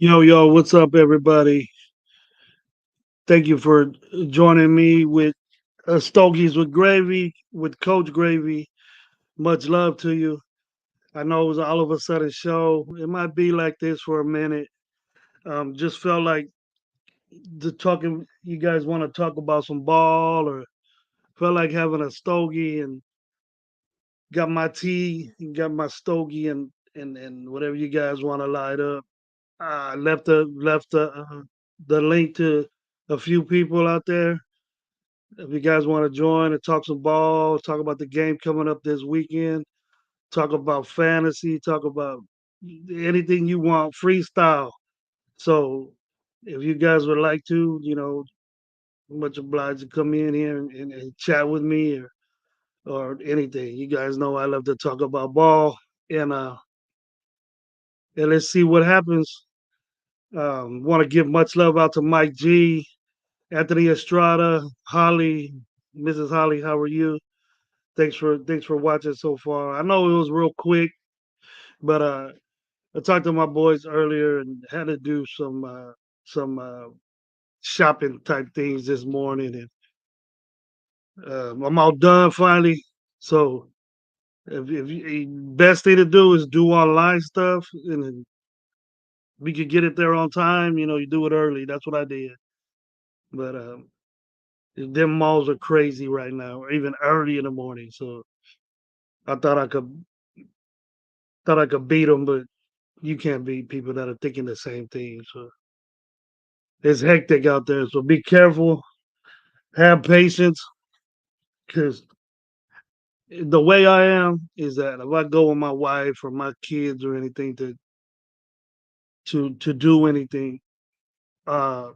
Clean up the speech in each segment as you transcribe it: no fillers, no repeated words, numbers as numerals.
Yo, what's up, everybody? Thank you for joining me with Stogies with Gravy, with Coach Gravy. Much love to you. I know it was all of a sudden show. It might be like this for a minute. Just felt like the talking. You guys want to talk about some ball, or felt like having a stogie and got my tea, and got my stogie, and whatever you guys want to light up. I left the link to a few people out there. If you guys want to join and talk some ball, talk about the game coming up this weekend, talk about fantasy, talk about anything you want, freestyle. So if you guys would like to, much obliged to come in here and chat with me or anything. You guys know I love to talk about ball and uh and let's see what happens. Want to give much love out to Mike G, Anthony Estrada, Holly, Mrs. Holly. How are you? Thanks for watching so far. I know it was real quick, but I talked to my boys earlier and had to do some shopping type things this morning, and I'm all done finally. So best thing to do is do online stuff, and then we could get it there on time. You do it early. That's what I did. But them malls are crazy right now, or even early in the morning. So I thought I could beat them, but you can't beat people that are thinking the same thing. So it's hectic out there. So be careful, have patience, because the way I am is that if I go with my wife or my kids or anything to do anything, uh,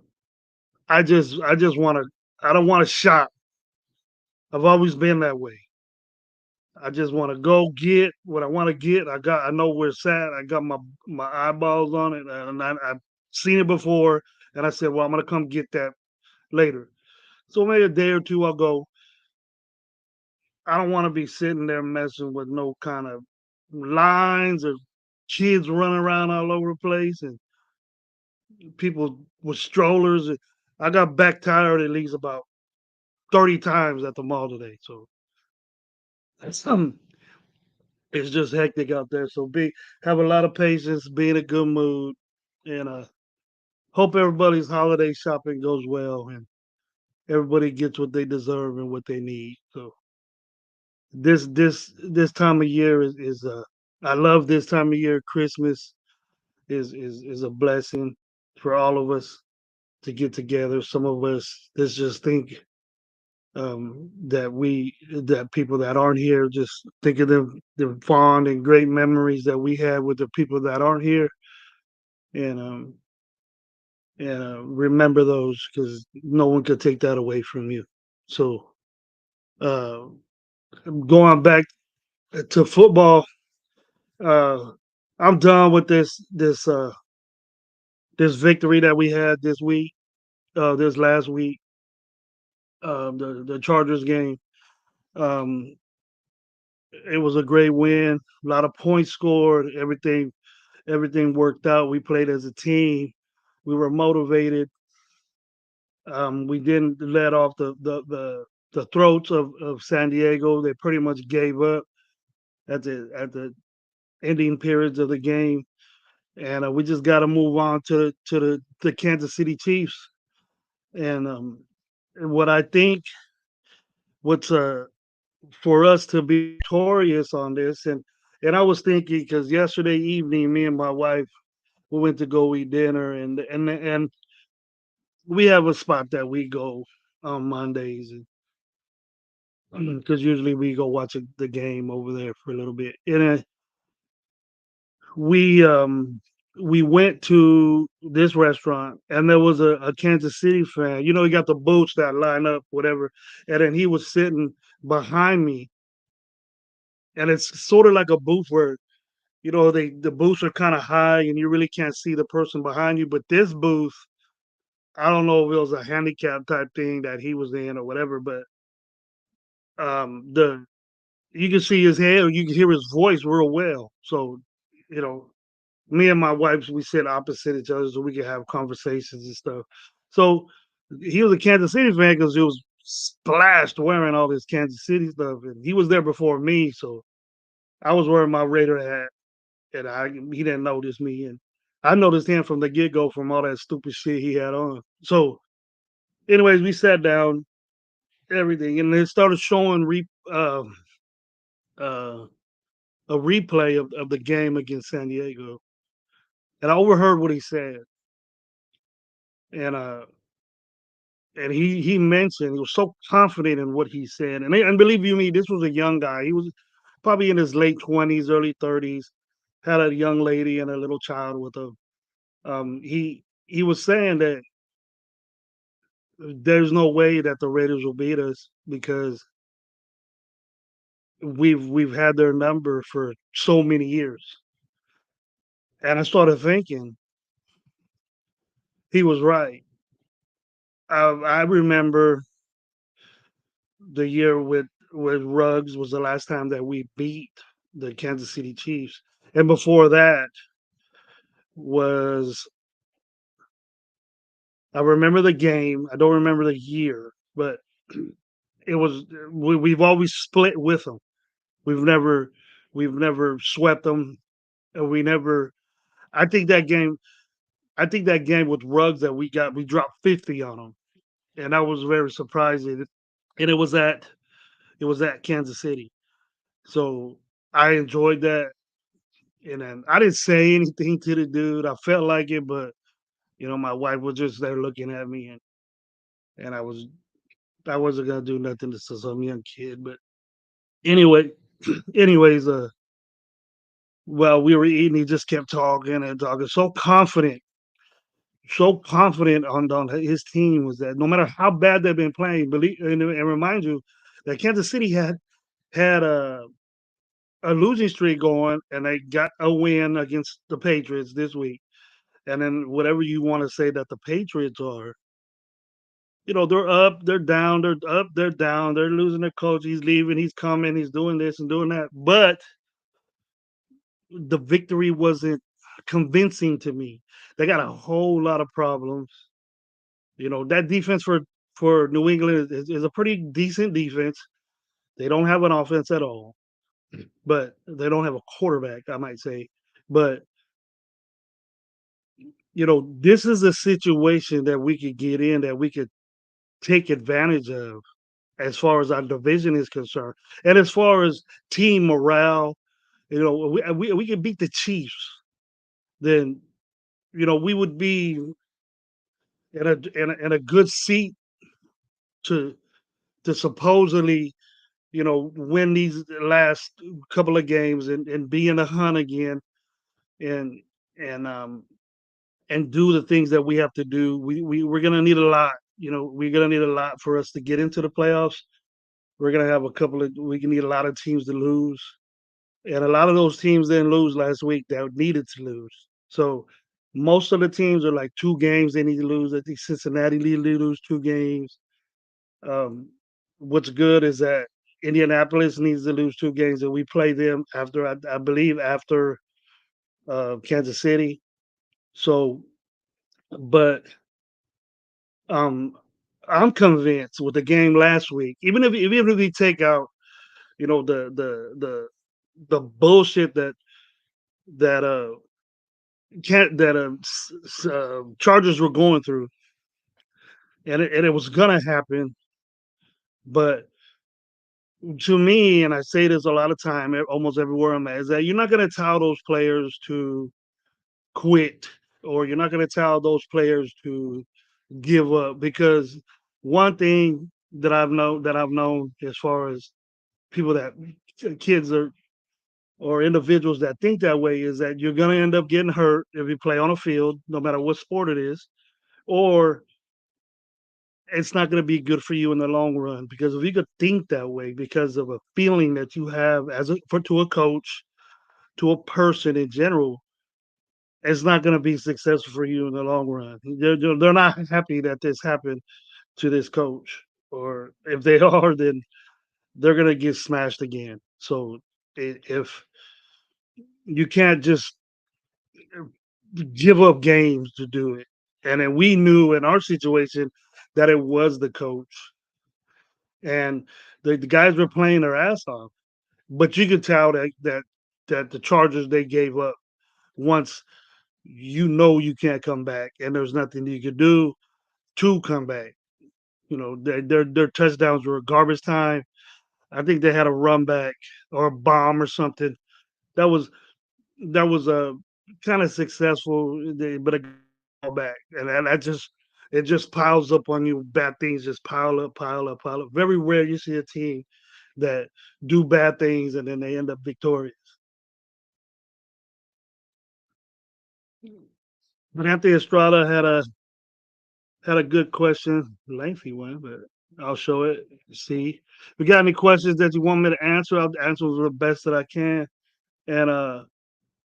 I just want to. I don't want to shop. I've always been that way. I just want to go get what I want to get. I know where it's at. I got my eyeballs on it, and I've seen it before. And I said, well, I'm gonna come get that later. So maybe a day or two I'll go. I don't want to be sitting there messing with no kind of lines or kids running around all over the place and people with strollers. I got back tired at least about 30 times at the mall today. So that's it's just hectic out there. So have a lot of patience, be in a good mood, and hope everybody's holiday shopping goes well and everybody gets what they deserve and what they need. So this time of year is I love this time of year. Christmas is a blessing for all of us to get together. Some of us let's just think that people that aren't here just think of the fond and great memories that we had with the people that aren't here, and remember those because no one could take that away from you. So uh, going back to football, uh, I'm done with this victory that we had this week, this last week, the Chargers game. Um, it was a great win. A lot of points scored. Everything worked out. We played as a team. We were motivated. We didn't let off the throats of San Diego. They pretty much gave up at the ending periods of the game, and we just got to move on to the Kansas City Chiefs. And what I think, what's for us to be victorious on this, and I was thinking because yesterday evening, me and my wife we went to go eat dinner, and we have a spot that we go on Mondays, because usually we go watch the game over there for a little bit, and we um we went to this restaurant and there was a Kansas City fan. You got the booths that line up, whatever, and then he was sitting behind me, and it's sort of like a booth where the booths are kind of high and you really can't see the person behind you. But this booth, I don't know if it was a handicap type thing that he was in or whatever, but the you can see his head or you can hear his voice real well. So, you know, Me and my wife, we sit opposite each other so we can have conversations and stuff. So he was a Kansas City fan because he was splashed wearing all this Kansas City stuff, and he was there before me. So I was wearing my Raider hat, and he didn't notice me, and I noticed him from the get go from all that stupid shit he had on. So, anyways, we sat down, everything, and they started showing uh, a replay of the game against San Diego, and I overheard what he said, and he mentioned he was so confident in what he said, and believe you me, this was a young guy. He was probably in his late 20s, early 30s. Had a young lady and a little child with him. He was saying that there's no way that the Raiders will beat us because we've had their number for so many years. And I started thinking he was right. I remember the year with Ruggs was the last time that we beat the Kansas City Chiefs, and before that was I remember the game. I don't remember the year, but it was we've always split with them. We've never we've never swept them, and we never. I think that game. I think that game with Ruggs that we dropped 50 on them, and that was very surprising. And it was at Kansas City, so I enjoyed that. And then I didn't say anything to the dude. I felt like it, but my wife was just there looking at me, and I wasn't gonna do nothing to some young kid. But anyway, anyways, while we were eating, he just kept talking and talking, so confident on his team was that no matter how bad they've been playing, believe and remind you that Kansas City had a losing streak going, and they got a win against the Patriots this week. And then whatever you want to say that the Patriots are, they're up, they're down, they're up, they're down, they're losing their coach, he's leaving, he's coming, he's doing this and doing that. But the victory wasn't convincing to me. They got a whole lot of problems. That defense for New England is a pretty decent defense. They don't have an offense at all, but they don't have a quarterback, I might say. But this is a situation that we could get in, that we could take advantage of as far as our division is concerned. And as far as team morale, we could beat the Chiefs, then we would be in a good seat to supposedly win these last couple of games, and be in the hunt again, and and um and do the things that we have to do. We're gonna need a lot. We're gonna need a lot for us to get into the playoffs. We're gonna have we can need a lot of teams to lose. And a lot of those teams didn't lose last week that needed to lose. So most of the teams are like 2 games they need to lose. I think Cincinnati need to lose 2 games. Um, what's good is that Indianapolis needs to lose 2 games, and we play them after, I believe, after Kansas City. So, but um, I'm convinced with the game last week, even if we take out, the bullshit that can't that Chargers were going through, and it was gonna happen. But to me, and I say this a lot of time, almost everywhere I'm at, is that you're not gonna tell those players to quit, or you're not gonna tell those players to give up, because one thing that I've known as far as people that kids or individuals that think that way is that you're gonna end up getting hurt if you play on a field, no matter what sport it is, or it's not going to be good for you in the long run. Because if you could think that way because of a feeling that you have to a coach, to a person in general, it's not going to be successful for you in the long run. They're not happy that this happened to this coach, or if they are, then they're going to get smashed again. So if you can't just give up games to do it. And then we knew in our situation that it was the coach. And the guys were playing their ass off. But you could tell that the Chargers they gave up once you know you can't come back and there's nothing you could do to come back. You know, their touchdowns were garbage time. I think they had a run back or a bomb or something. That was that was a kind of successful, but it got back, and that just it just piles up on you. Bad things just pile up, pile up, pile up. Very rare you see a team that do bad things and then they end up victorious. But Anthony Estrada had a good question, lengthy one, but I'll show it. See, if you got any questions that you want me to answer, I'll answer the best that I can, and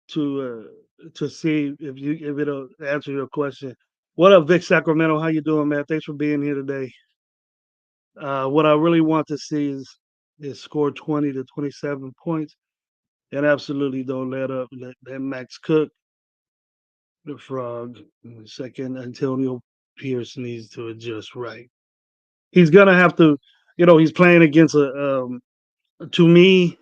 to see if it'll answer your question. What up, Vic Sacramento? How you doing, man? Thanks for being here today. What I really want to see is score 20 to 27 points, and absolutely don't let up. Let Max cook the frog. Second, Antonio Pierce needs to adjust right. He's gonna have to. He's playing against a. To me,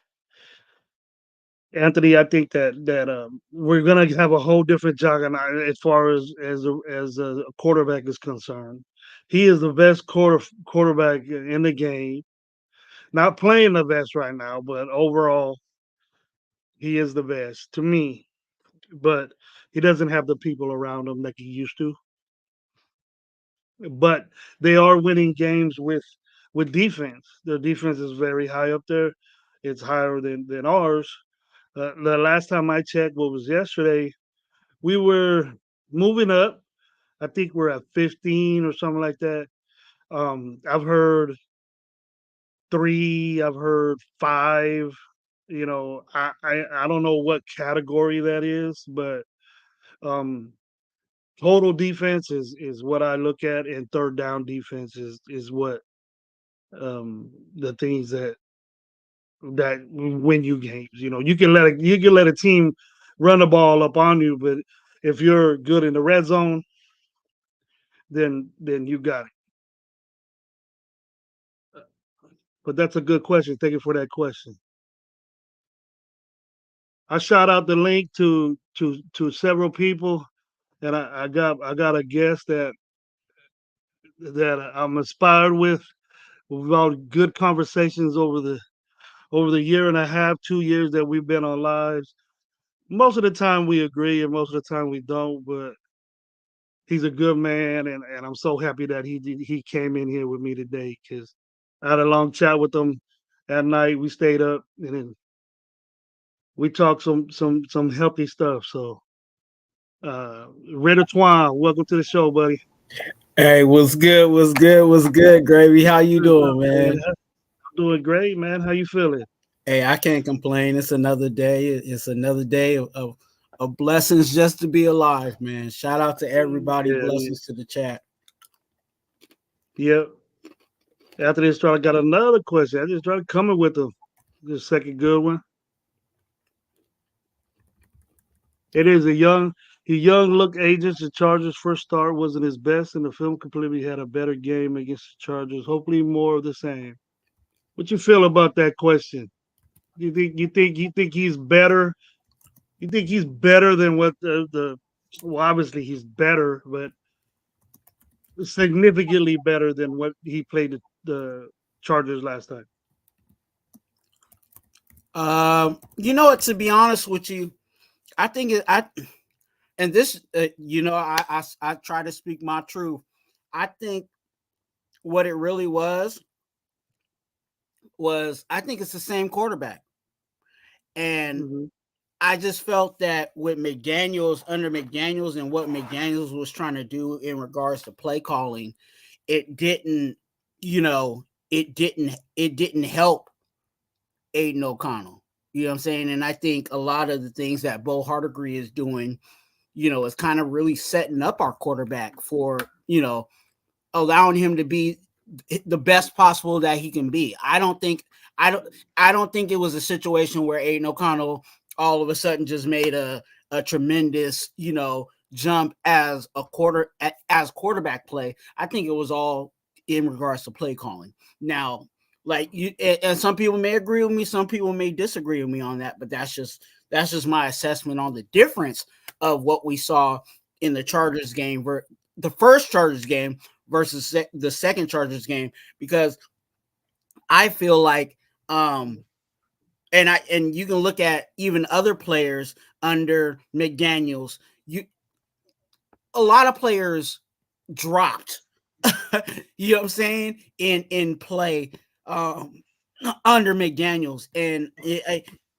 Anthony, I think that we're gonna have a whole different juggernaut as far as a quarterback is concerned. He is the best quarterback in the game. Not playing the best right now, but overall, he is the best to me. But he doesn't have the people around him like he used to. But they are winning games with defense. Their defense is very high up there. It's higher than ours. The last time I checked, what was yesterday, we were moving up. I think we're at 15 or something like that. I've heard three. I've heard five. I don't know what category that is, but um, total defense is what I look at, and third down defense is what the things that win you games. You can let a team run the ball up on you, but if you're good in the red zone, then you got it. But that's a good question. Thank you for that question. I shot out the link to several people, and I got a guest that I'm inspired with. We've had good conversations over the year and a half, 2 years that we've been on lives. Most of the time we agree, and most of the time we don't. But he's a good man, and I'm so happy that he came in here with me today because I had a long chat with him at night. We stayed up and then we talked some healthy stuff. So, Redetwine, welcome to the show, buddy. Hey, what's good? What's good? What's good, Gravy? How you What's doing, up, man? man? I'm doing great, man. How you feeling? Hey, I can't complain. It's another day. It's another day of blessings just to be alive, man. Shout out to everybody. Yeah, man. Blessings to the chat. Yep. After this, I got another question. I just started coming with them. The second good one. It is a young look agents. The Chargers' first start wasn't his best, and the film completely had a better game against the Chargers. Hopefully, more of the same. What you feel about that question? You think he's better? You think he's better than what the well, obviously he's better, but significantly better than what he played the Chargers last time. You know what? To be honest with you, I think I and this, I try to speak my truth. I think what it really was I think it's the same quarterback, and Hmm. I just felt that with McDaniels under McDaniels and what McDaniels was trying to do in regards to play calling, it didn't, it didn't help Aiden O'Connell. You know what I'm saying? And I think a lot of the things that Bo Hardegree is doing, is kind of really setting up our quarterback for, allowing him to be the best possible that he can be. I don't think it was a situation where Aiden O'Connell all of a sudden just made a tremendous, jump as quarterback play. I think it was all in regards to play calling. Now, like you, and some people may agree with me, some people may disagree with me on that, but that's just my assessment on the difference of what we saw in the Chargers game, the first Chargers game versus the second Chargers game, because I feel like, and you can look at even other players under McDaniels. A lot of players dropped, you know what I'm saying, in play under McDaniels, and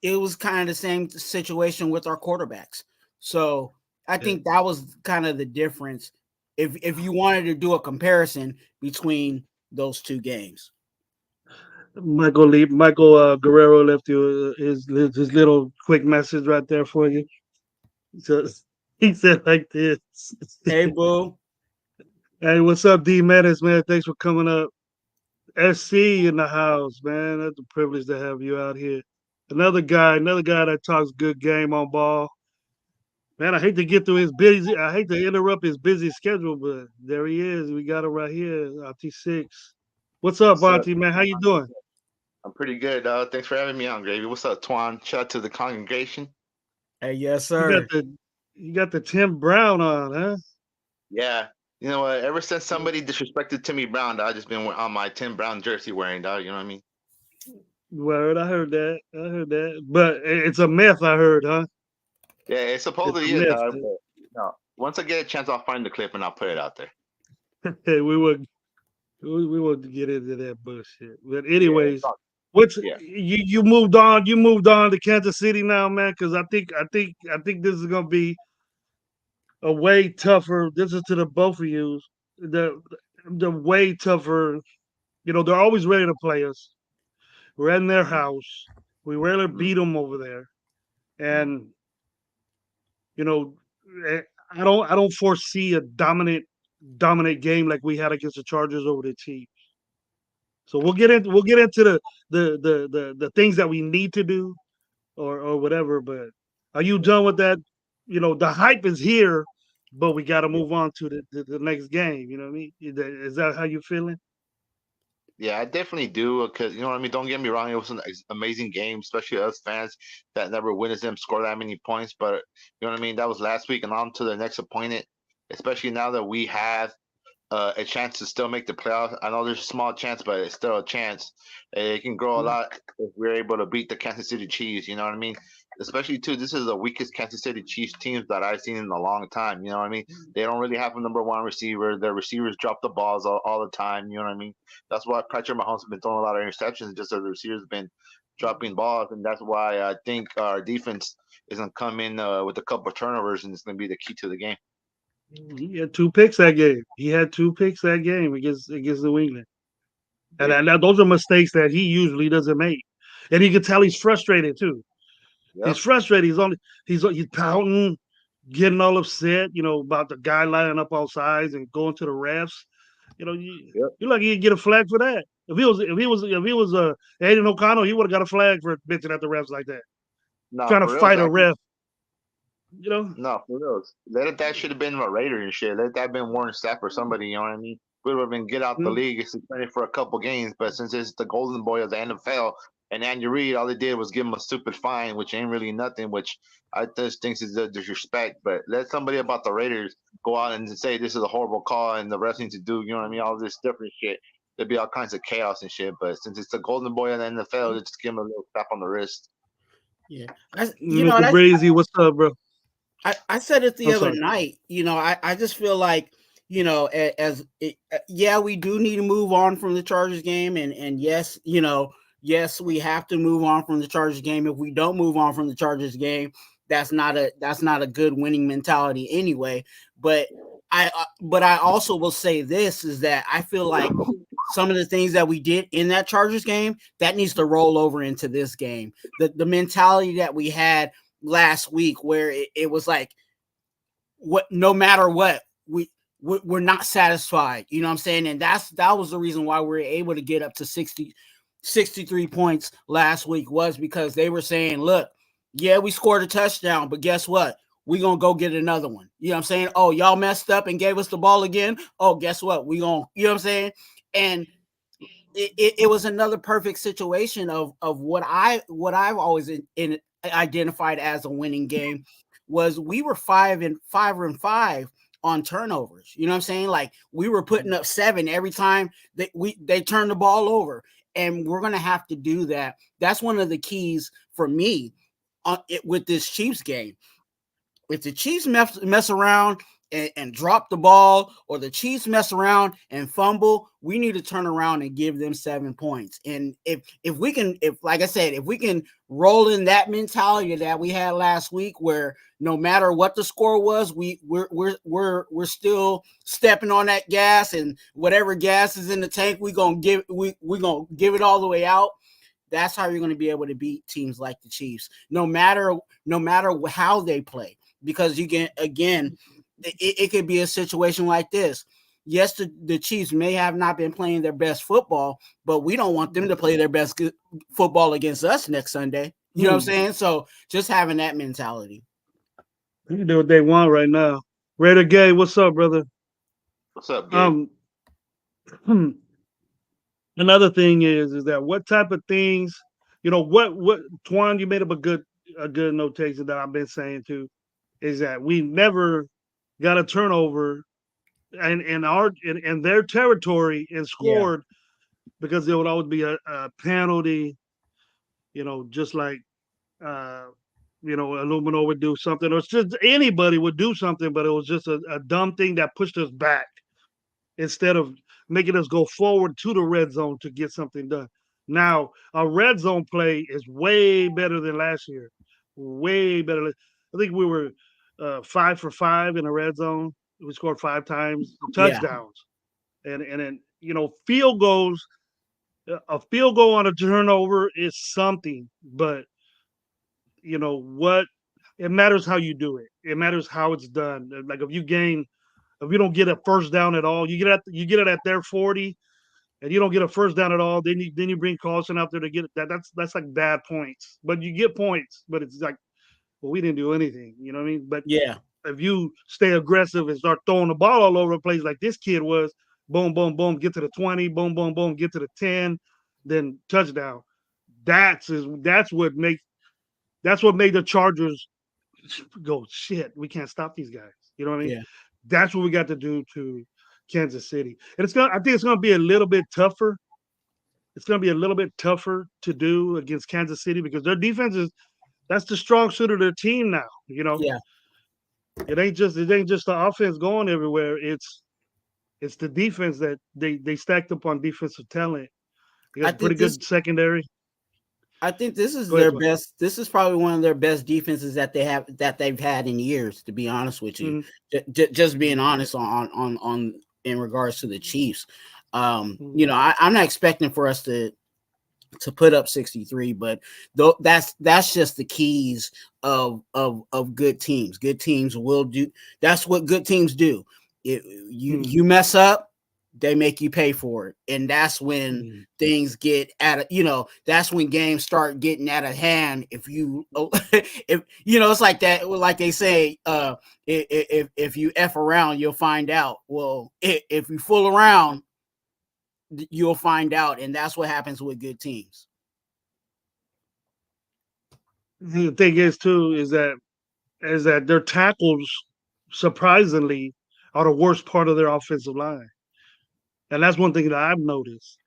it was kind of the same situation with our quarterbacks. So I think that was kind of the difference if you wanted to do a comparison between those two games. Michael Guerrero left you his little quick message right there for you. So he said like this. Hey, boo. Hey, what's up, D Menace, man? Thanks for coming up. SC in the house, man. That's a privilege to have you out here. Another guy that talks good game on ball. Man, I hate to get through his busy. I hate to interrupt his busy schedule, but there he is. We got him right here, RT6. What's up, Auntie, man? How you doing? I'm pretty good, dog. Thanks for having me on, Gravy. What's up, Twan? Shout out to the congregation. Hey, yes, sir. You got the Tim Brown on, huh? Yeah. You know what? Ever since somebody disrespected Timmy Brown, dog, I just been on my Tim Brown jersey wearing, dog. You know what I mean? Word, I heard that. But it's a myth, I heard, huh? Yeah, it supposedly is, dog. But, no, once I get a chance, I'll find the clip and I'll put it out there. Hey, we won't get into that bullshit. But anyways, you moved on? You moved on to Kansas City now, man? Because I think this is gonna be a way tougher. This is to the both of you. The way tougher. They're always ready to play us. We're in their house. We rarely beat them over there, and I don't foresee a dominant game like we had against the Chargers over the Chiefs. So we'll get into the things that we need to do or whatever. But are you done with that? The hype is here, but we got to move on to the next game. You know what I mean? Is that how you feeling? Yeah, I definitely do. Because you know what I mean. Don't get me wrong; it was an amazing game, especially us fans that never witnessed them score that many points. But you know what I mean. That was last week, and on to the next opponent. Especially now that we have a chance to still make the playoffs. I know there's a small chance, but it's still a chance. It can grow a lot if we're able to beat the Kansas City Chiefs. You know what I mean? Especially too, this is the weakest Kansas City Chiefs teams that I've seen in a long time. You know what I mean? They don't really have a number one receiver. Their receivers drop the balls all the time. You know what I mean? That's why Patrick Mahomes has been throwing a lot of interceptions, just as the receivers have been dropping balls, and that's why I think our defense is gonna come in with a couple of turnovers, and it's gonna be the key to the game. He had 2 picks that game. Against New England. And those are mistakes that he usually doesn't make. And you can tell he's frustrated too. Yep. He's frustrated. He's pouting, getting all upset, about the guy lining up all sides and going to the refs. You're lucky you get a flag for that. If he was Aiden O'Connell, he would have got a flag for bitching at the refs like that. No, trying to fight a ref. No, for real. That should have been a Raider and shit. Let that have been Warren Sapp or somebody. You know what I mean? We would have been get out the league and suspended for a couple games. But since it's the golden boy of the NFL and Andy Reid, all they did was give him a stupid fine, which ain't really nothing. Which I just think is a disrespect. But let somebody about the Raiders go out and say this is a horrible call and the refs need to do. You know what I mean? All this different shit. There'd be all kinds of chaos and shit. But since it's the golden boy of the NFL, they just give him a little slap on the wrist. Yeah, Mr. Brazy, what's up, bro? I said it the other night. I just feel like, we do need to move on from the Chargers game, and yes, we have to move on from the Chargers game. If we don't move on from the Chargers game, that's not a good winning mentality anyway. But I also will say this is that I feel like some of the things that we did in that Chargers game that needs to roll over into this game. The mentality that we had last week where it was like, no matter what, we're not satisfied, you know what I'm saying? And that was the reason why we were able to get up to 63 points last week, was because they were saying, look, yeah, we scored a touchdown, but guess what? we're gonna go get another one. You know what I'm saying? Oh, y'all messed up and gave us the ball again. Oh, guess what? We gonna, you know what I'm saying? And it was another perfect situation of what I've always identified as a winning game was we were 5-5 on turnovers. You know what I'm saying? Like we were putting up 7 every time they turned the ball over, and we're gonna have to do that. That's one of the keys for me with this Chiefs game. If the Chiefs mess around and drop the ball, or the Chiefs mess around and fumble, we need to turn around and give them 7 points. And if we can, like I said, if we can roll in that mentality that we had last week, where no matter what the score was, we're still stepping on that gas, and whatever gas is in the tank, we're gonna give it all the way out. That's how you're going to be able to beat teams like the Chiefs, no matter how they play. Because you can, again, it could be a situation like this. Yes, the Chiefs may have not been playing their best football, but we don't want them to play their best football against us next Sunday. You know what I'm saying? So just having that mentality. You can do what they want right now. Raider Gay, what's up, brother? What's up, Gabe? Another thing is that what type of things, what Twan, you made up a good notation that I've been saying too, is that we never got a turnover in their territory and scored, because there would always be a penalty, just like Illumino would do something, or just anybody would do something, but it was just a dumb thing that pushed us back instead of making us go forward to the red zone to get something done. Now, our red zone play is way better than last year. Way better. I think we were 5 for 5 in the red zone. We scored 5 times, touchdowns. And then, field goals, a field goal on a turnover is something, but what, it matters how you do it. It matters how it's done. Like if you don't get a first down at all, you get it at their 40, and you don't get a first down at all, then you bring caution out there to get it. That's like bad points. But you get points, but it's like, well, we didn't do anything. You know what I mean? But if you stay aggressive and start throwing the ball all over the place like this kid was, boom, boom, boom, get to the 20, boom, boom, boom, get to the 10, then touchdown. That's what made the Chargers go, shit, we can't stop these guys. You know what I mean? Yeah. That's what we got to do to Kansas City. And I think it's gonna be a little bit tougher. It's gonna be a little bit tougher to do against Kansas City, because their defense that's the strong suit of their team now. Yeah. It ain't just the offense going everywhere. It's the defense that they stacked up on defensive talent. They got pretty good secondary. I think this is their best. This is probably one of their best defenses that they've had in years. To be honest with you, just being honest on in regards to the Chiefs, I'm not expecting for us to put up 63, but that's just the keys of good teams. Good teams will do. That's what good teams do. You mess up, they make you pay for it. And that's when things get that's when games start getting out of hand. If it's like that, like they say, if you F around, you'll find out. Well, if you fool around, you'll find out. And that's what happens with good teams. The thing is too, is that their tackles, surprisingly, are the worst part of their offensive line. And that's one thing that I've noticed.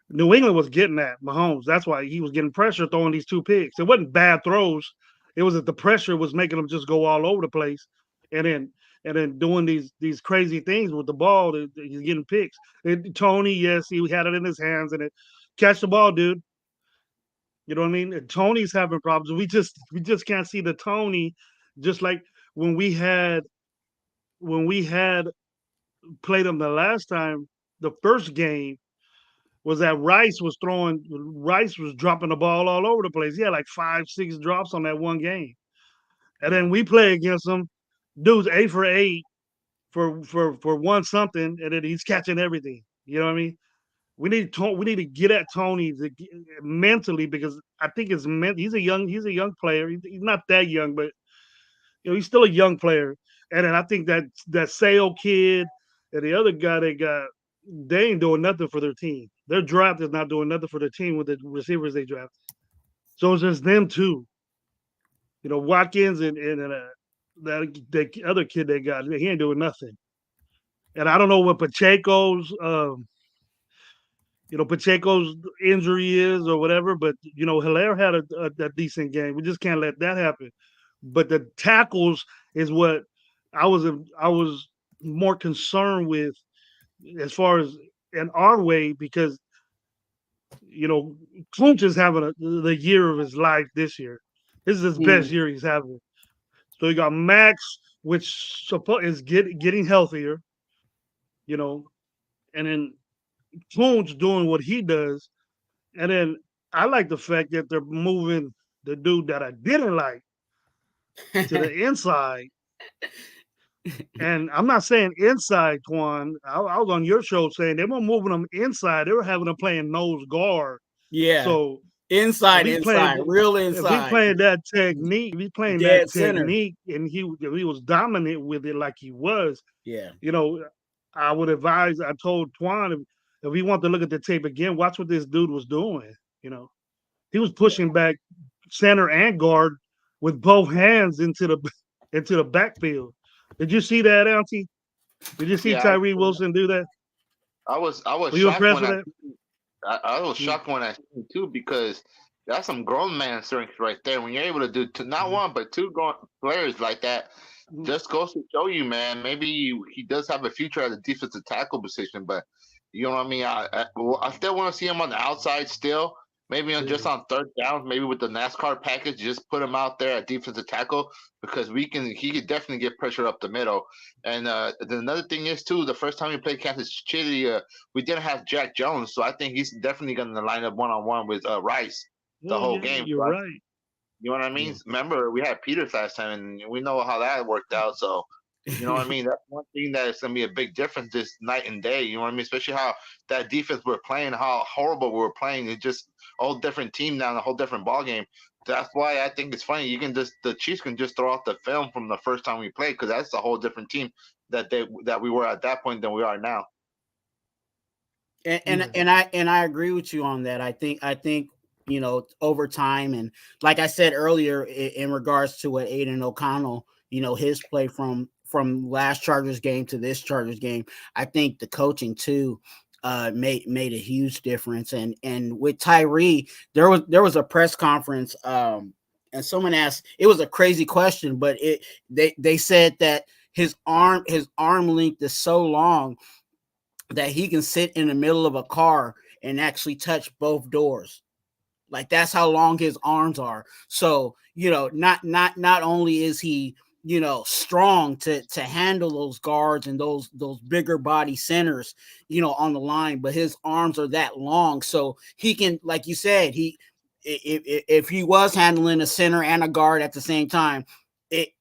New England was getting at Mahomes. That's why he was getting pressure throwing these 2 picks. It wasn't bad throws. It was that the pressure was making them just go all over the place, and then doing these crazy things with the ball. He's getting picks. And Tony, yes, he had it in his hands, and catch the ball, dude. You know what I mean? And Tony's having problems. We just can't see the Tony, just like when we had played him the last time. The first game was that Rice was dropping the ball all over the place. He had like 5-6 drops on that one game. And then we play against him. Dude's 8 for 8 for one something, and then he's catching everything. You know what I mean? We need to get at Tony mentally, because I think he's a young player. He's not that young, but he's still a young player. And then I think that Sale kid and the other guy they got, they ain't doing nothing for their team. Their draft is not doing nothing for their team with the receivers they draft. So it's just them two. Watkins and that other kid they got, he ain't doing nothing. And I don't know what Pacheco's injury is or whatever, but Hilaire had a decent game. We just can't let that happen. But the tackles is what I was more concerned with as far as in our way, because Kluntz is having the year of his life this year. This is his best year he's having. So you got Max, which is getting healthier, and then Kluntz doing what he does, and then I like the fact that they're moving the dude that I didn't like to the inside. And I'm not saying inside, Twan. I was on your show saying they were moving them inside. They were having them playing nose guard. Yeah. So inside, real if he inside. playing that technique, and he was dominant with it like he was. Yeah. I would advise. I told Twan if he want to look at the tape again, watch what this dude was doing. He was pushing back center and guard with both hands into the backfield. Did you see that, Auntie? Did you see Tyree Wilson do that? I was Were you shocked impressed when with that? I was shocked when I seen it too, because that's some grown man strength right there. When you're able to do not one but two players like that, just goes to show you, man. Maybe he does have a future at the defensive tackle position, but you know what I mean. I still want to see him on the outside still. Maybe just on third down, maybe with the NASCAR package, just put him out there at defensive tackle, because he could definitely get pressure up the middle. And another thing is too, the first time we played Kansas City, we didn't have Jack Jones, so I think he's definitely going to line up one-on-one with Rice the whole game. You're right. You know what I mean? Yeah. Remember, we had Peters last time, and we know how that worked out. So, you know what I mean? That's one thing that is going to be a big difference this night and day. You know what I mean? Especially how that defense we're playing, how horrible we were playing. It's just a whole different team now, a whole different ball game. That's why I think it's funny. The Chiefs can just throw out the film from the first time we played, because that's a whole different team that we were at that point than we are now. And I agree with you on that. I think over time, and like I said earlier, in regards to what Aiden O'Connell, his play from last Chargers game to this Chargers game, I think the coaching too made a huge difference. And with Tyree, there was a press conference, and someone asked, it was a crazy question, but they said that his arm length is so long that he can sit in the middle of a car and actually touch both doors. Like, that's how long his arms are. So, not only is he, strong to handle those guards and those bigger body centers, on the line, but his arms are that long. So he can, like you said, if he was handling a center and a guard at the same time, it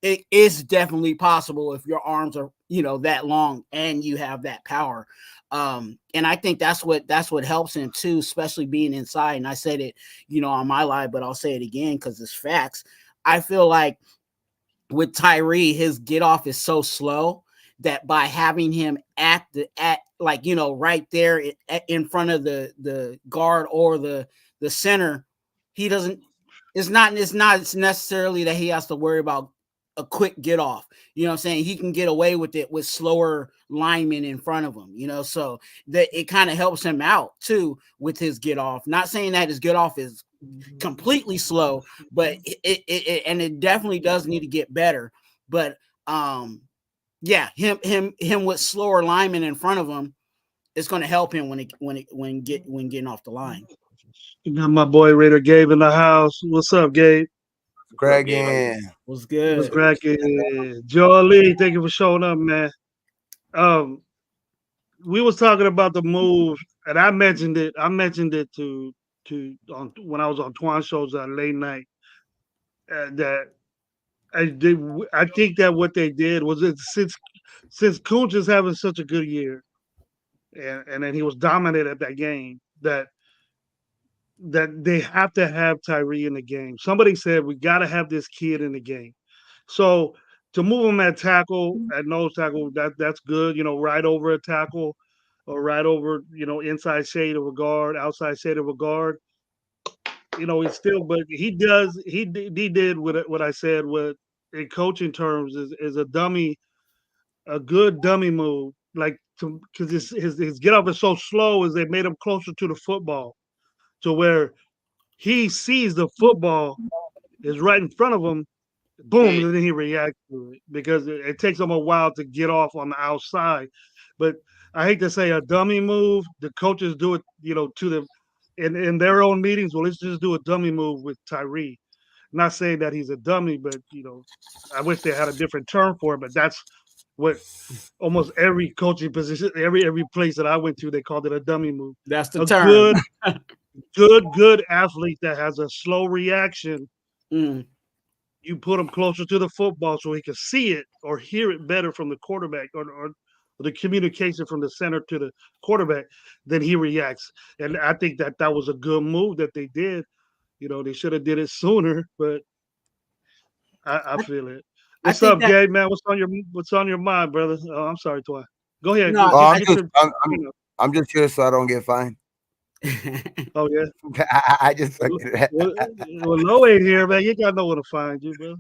is definitely possible if your arms are, that long and you have that power. And I think that's what helps him too, especially being inside. And I said it, on my live, but I'll say it again because it's facts. I feel like with Tyree, his get off is so slow that by having him right there in front of the guard or the center, it's not necessarily that he has to worry about a quick get off. You know what I'm saying? He can get away with it with slower linemen in front of him, so that it kind of helps him out too with his get off. Not saying that his get off is completely slow, but it definitely does need to get better. But him with slower linemen in front of him, it's going to help him when getting off the line. You got my boy Raider Gabe in the house. What's up, Gabe? Cracking. What's good? What's cracking? Joel Lee, thank you for showing up, man. We was talking about the move, and I mentioned it. to when I was on Twan shows on late night. That I think that what they did was since Kuntz is having such a good year, and then he was dominant at that game, that they have to have Tyree in the game. Somebody said we got to have this kid in the game, So to move him at tackle, at nose tackle, that's good. Right over a tackle, or right over, inside shade of a guard, outside shade of a guard. He's still, but he did what I said, what in coaching terms is a good dummy move, like, because his get up is so slow, is they made him closer to the football, to where he sees the football is right in front of him, boom, Yeah. and then he reacts to it, because it takes him a while to get off on the outside. But I hate to say a dummy move. The coaches do it, to the in their own meetings. Well, let's just do a dummy move with Tyree. Not saying that he's a dummy, but I wish they had a different term for it. But that's what almost every coaching position, every place that I went to, they called it a dummy move. That's the A term. good athlete that has a slow reaction. Mm. You put him closer to the football so he can see it or hear it better from the quarterback, or the communication from the center to the quarterback, then he reacts. And I think that was a good move that they did. They should have did it sooner, but I I, feel it. I What's think up, that Gabe, man? What's on your mind, brother? Oh, I'm sorry, Twy. Go ahead. no. Oh, Get your. I'm just here so I don't get fined. Oh yeah. I just fucking Well, no ain't here, man. You got nowhere to find you, bro.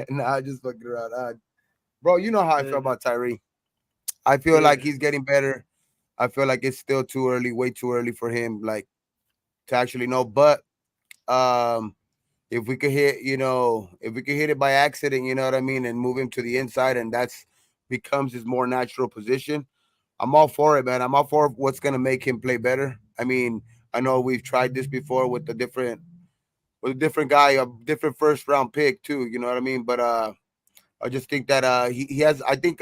no, I just fucking around. Bro, you know how I feel Yeah. about Tyree. I feel Yeah. like he's getting better. I feel like it's still too early, way too early for him, like, to actually know. But if we could hit it by accident, you know what I mean, and move him to the inside, and that's becomes his more natural position, I'm all for it, man. I'm all for what's gonna make him play better. I mean, I know we've tried this before with a different guy, a different first round pick too. You know what I mean? But I just think that he has. I think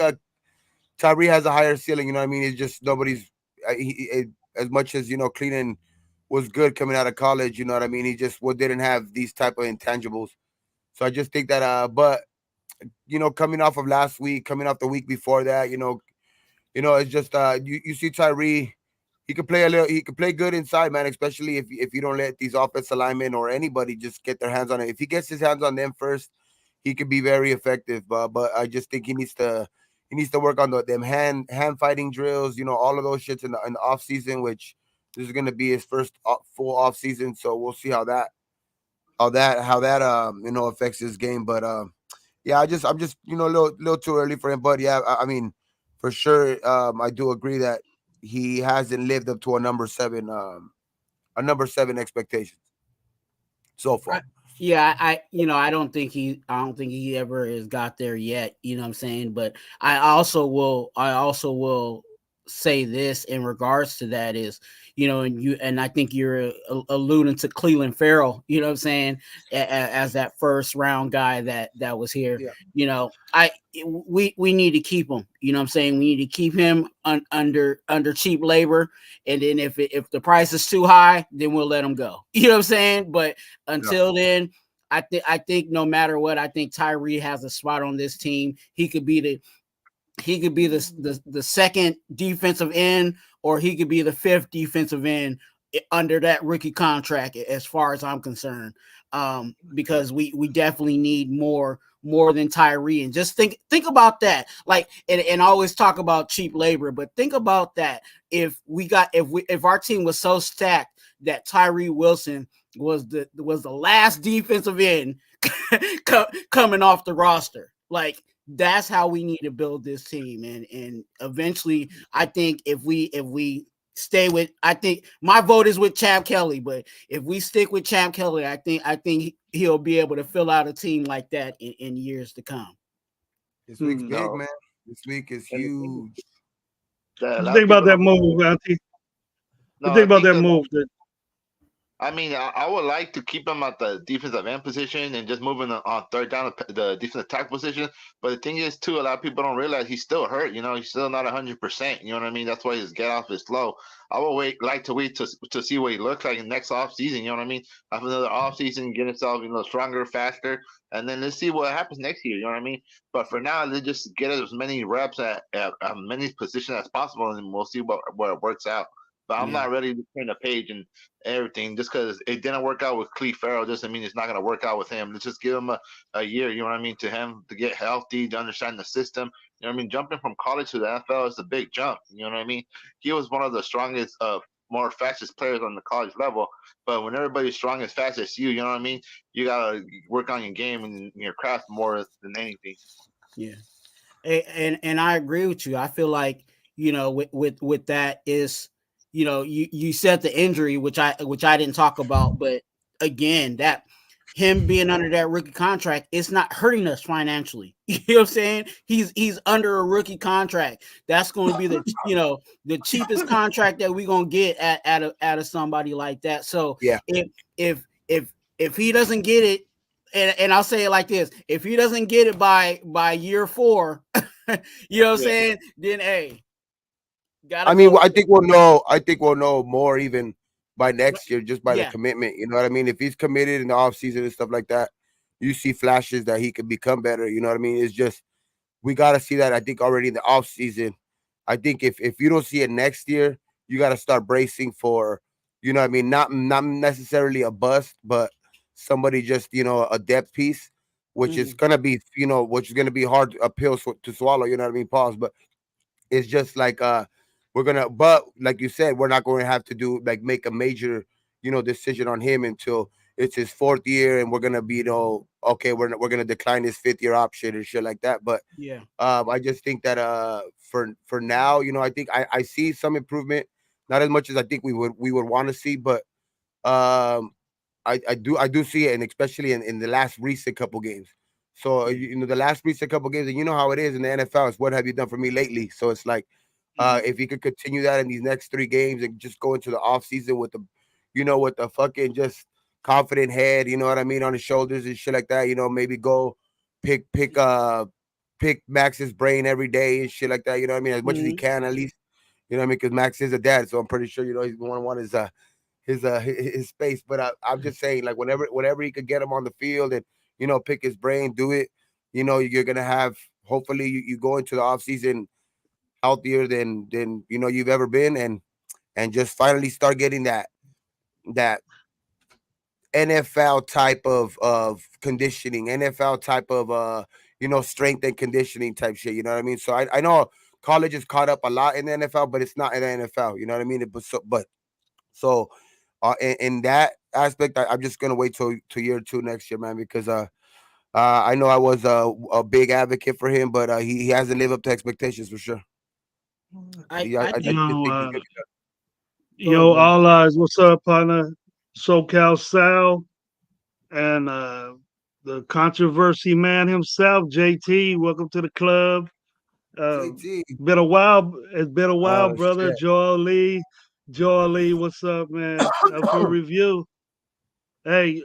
Tyree has a higher ceiling. You know what I mean? It's just nobody's as much as Cleanan was good coming out of college. You know what I mean? He just didn't have these type of intangibles. So I just think that but coming off of last week, coming off the week before that, it's just you see Tyree. He could play he could play good inside, man, especially if you don't let these offensive linemen or anybody just get their hands on it. If he gets his hands on them first, he could be very effective. But I just think he needs to work on them hand fighting drills, all of those shits in the off season, which this is gonna be his first full off season. So we'll see how that affects his game. But yeah, I'm just a little too early for him. But yeah, I mean, for sure, I do agree that he hasn't lived up to a number 7 expectations so far. Yeah, I don't think he ever has got there yet. You know what I'm saying? But I also will say this in regards to that is, and I think you're alluding to Cleveland Farrell. You know what I'm saying? As that first round guy that was here. Yeah. We need to keep him. You know what I'm saying? We need to keep him under cheap labor, and then if the price is too high, then we'll let him go. You know what I'm saying? But until then, I think no matter what, I think Tyree has a spot on this team. He could be the second defensive end, or he could be the fifth defensive end under that rookie contract, as far as I'm concerned. Because we definitely need more than Tyree. And just think about that. Like, and always talk about cheap labor, but think about that. If our team was so stacked that Tyree Wilson was the last defensive end coming off the roster, like, that's how we need to build this team. And eventually, I think if we stay with, I think my vote is with Champ Kelly, but if we stick with Champ Kelly, I think he'll be able to fill out a team like that in years to come. This week's big, No. man. This week is huge. Yeah, a What you lot think of about people that don't- move, Auntie? What No, you I think about think that that move? That I mean, I would like to keep him at the defensive end position and just moving on third down the defensive tackle position. But the thing is, too, a lot of people don't realize he's still hurt. He's still not 100%. You know what I mean? That's why his get off is slow. I would like to wait to see what he looks like in next off season. You know what I mean? Have another off season, get himself stronger, faster, and then let's see what happens next year. You know what I mean? But for now, let's just get as many reps at many positions as possible, and we'll see where it works out. But I'm Yeah. not ready to turn the page and everything. Just because it didn't work out with Cleve Farrell doesn't mean it's not going to work out with him. Let's just give him a year, you know what I mean, to him to get healthy, to understand the system. You know what I mean? Jumping from college to the NFL is a big jump. You know what I mean? He was one of the strongest, more fastest players on the college level. But when everybody's strong as fast as you know what I mean? You got to work on your game and your craft more than anything. Yeah. And I agree with you. I feel like, you know, with that is, you know, you said the injury, which I didn't talk about, but again, that him being under that rookie contract, it's not hurting us financially. You know what I'm saying? He's under a rookie contract. That's going to be the, you know, the cheapest contract that we're going to get out of somebody like that. So Yeah. if he doesn't get it, and I'll say it like this: if he doesn't get it by year 4, you know what I'm saying? Then hey, I mean, I think we'll know. I think we'll know more even by next year, just by the commitment. You know what I mean? If he's committed in the offseason and stuff like that, you see flashes that he could become better. You know what I mean? It's just we got to see that. I think already in the offseason. I think if you don't see it next year, you got to start bracing for. You know what I mean? Not necessarily a bust, but somebody just a depth piece, which is gonna be which is gonna be hard a pill to swallow. You know what I mean? Pause, but it's just like we're gonna, but like you said, we're not going to have to do make a major decision on him until it's his 4th year, and we're gonna be okay, we're gonna decline his 5th year option and shit like that. But yeah, I just think that for now, I think I see some improvement, not as much as I think we would want to see, but I do see it, and especially in the last recent couple games. So the last recent couple games, and you know how it is in the NFL. It's what have you done for me lately? So it's like if he could continue that in these next 3 games and just go into the offseason with with the fucking just confident head, you know what I mean, on his shoulders and shit like that. Maybe go pick Max's brain every day and shit like that. You know what I mean, as much as he can at least. You know what I mean, because Max is a dad, so I'm pretty sure he's going to want his space. But I'm just saying, like whenever he could get him on the field and pick his brain, do it. You're gonna have hopefully you go into the offseason healthier than you've ever been, and just finally start getting that NFL type of conditioning, NFL type of strength and conditioning type shit. You know what I mean? So I know college is caught up a lot in the NFL, but it's not in the NFL. You know what I mean? So in that aspect, I'm just gonna wait till year 2 next year, man, because I know I was a big advocate for him, but he hasn't lived up to expectations for sure. I just think he's gonna be done. Yo, all eyes. What's up, partner? SoCal Sal and the controversy man himself, JT. Welcome to the club. JT. Been a while. It's been a while, Oh, brother. shit. Joel Lee. Joel Lee, what's up, man? Up for review. Hey,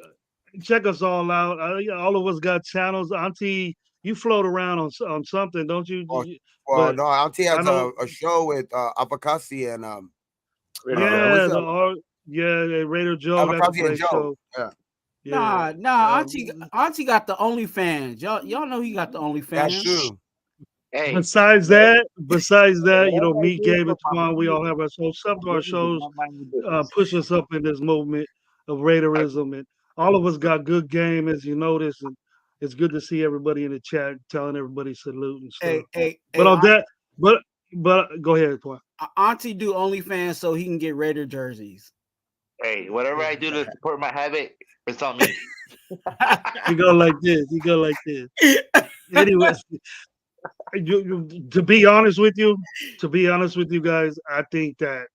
check us all out. All of us got channels. Auntie, you float around on something, don't you? Oh, well, But no, Auntie I has know. a show with Apakasi and Yeah, what's that? Raider Joe. That's a Apakasi and great Joe. show. Yeah, Yeah. Nah. Auntie got the OnlyFans. Y'all know he got the that's OnlyFans. true. Hey, Besides that, whatever I me, do is Gabe, for and my Twan, we money. all have our shows. Some of our Business is shows not mind your business. push us up in this movement of Raiderism, and all of us got good game, as you notice, and it's good to see everybody in the chat telling everybody salute and stuff. But on that, but go ahead, Twan. Auntie do OnlyFans so he can get Raider jerseys. Hey, whatever I do to support my habit, it's on me. You go like this. You go like this. Anyways, to be honest with you guys, I think that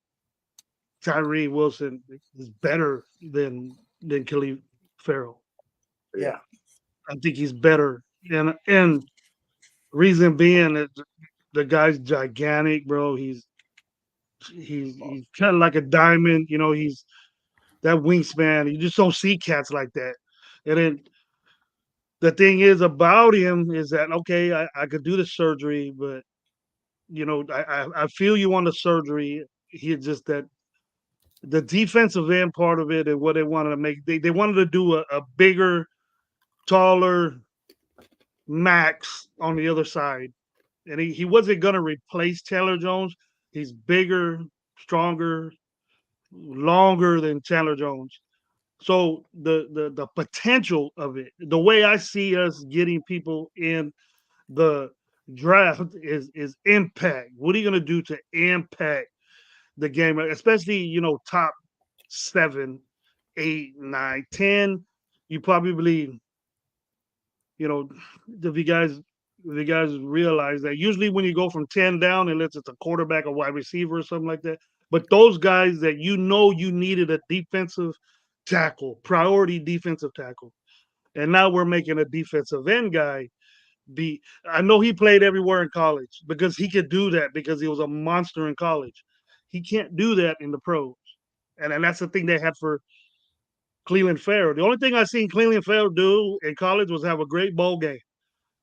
Tyree Wilson is better than Khalil Farrell. Yeah. I think he's better, and reason being that the guy's gigantic, bro. He's kind of like a diamond. He's that wingspan. You just don't see cats like that. And then the thing is about him is that okay, I could do the surgery, but I feel you on the surgery. He just that the defensive end part of it and what they wanted to make, they wanted to do a bigger, taller Max on the other side. And he wasn't going to replace Taylor Jones. He's bigger, stronger. longer than Chandler Jones. So the potential of it, the way I see us getting people in the draft is impact. What are you gonna do to impact the game, especially top 7, 8, 9, 10? You probably you know if you guys realize that usually when you go from 10 down, unless it's a quarterback or wide receiver or something like that, but those guys that you needed a defensive tackle, priority defensive tackle, and now we're making a defensive end guy be. I know he played everywhere in college because he could do that because he was a monster in college. He can't do that in the pros, and that's the thing they had for Cleveland Farrell. The only thing I seen Cleveland Farrell do in college was have a great bowl game,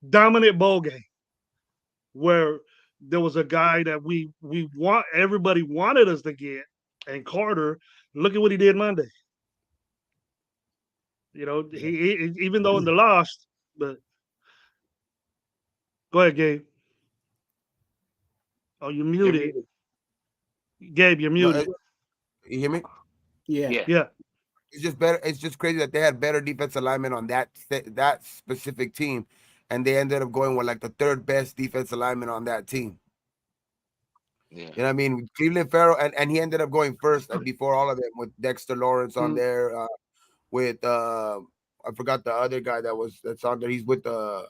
dominant bowl game, where there was a guy that we want everybody wanted us to get, and Carter. Look at what he did Monday. He even though in the lost, but go ahead, Gabe. Oh, you're muted. Gabe, you're No, muted. you hear me? Yeah. Yeah. It's just better. It's just crazy that they had better defensive linemen on that specific team, and they ended up going with like the third best defensive lineman on that team. Yeah. You know what I mean? Cleveland Farrell, and he ended up going first before all of them with Dexter Lawrence on there. With I forgot the other guy that's on there. He's with I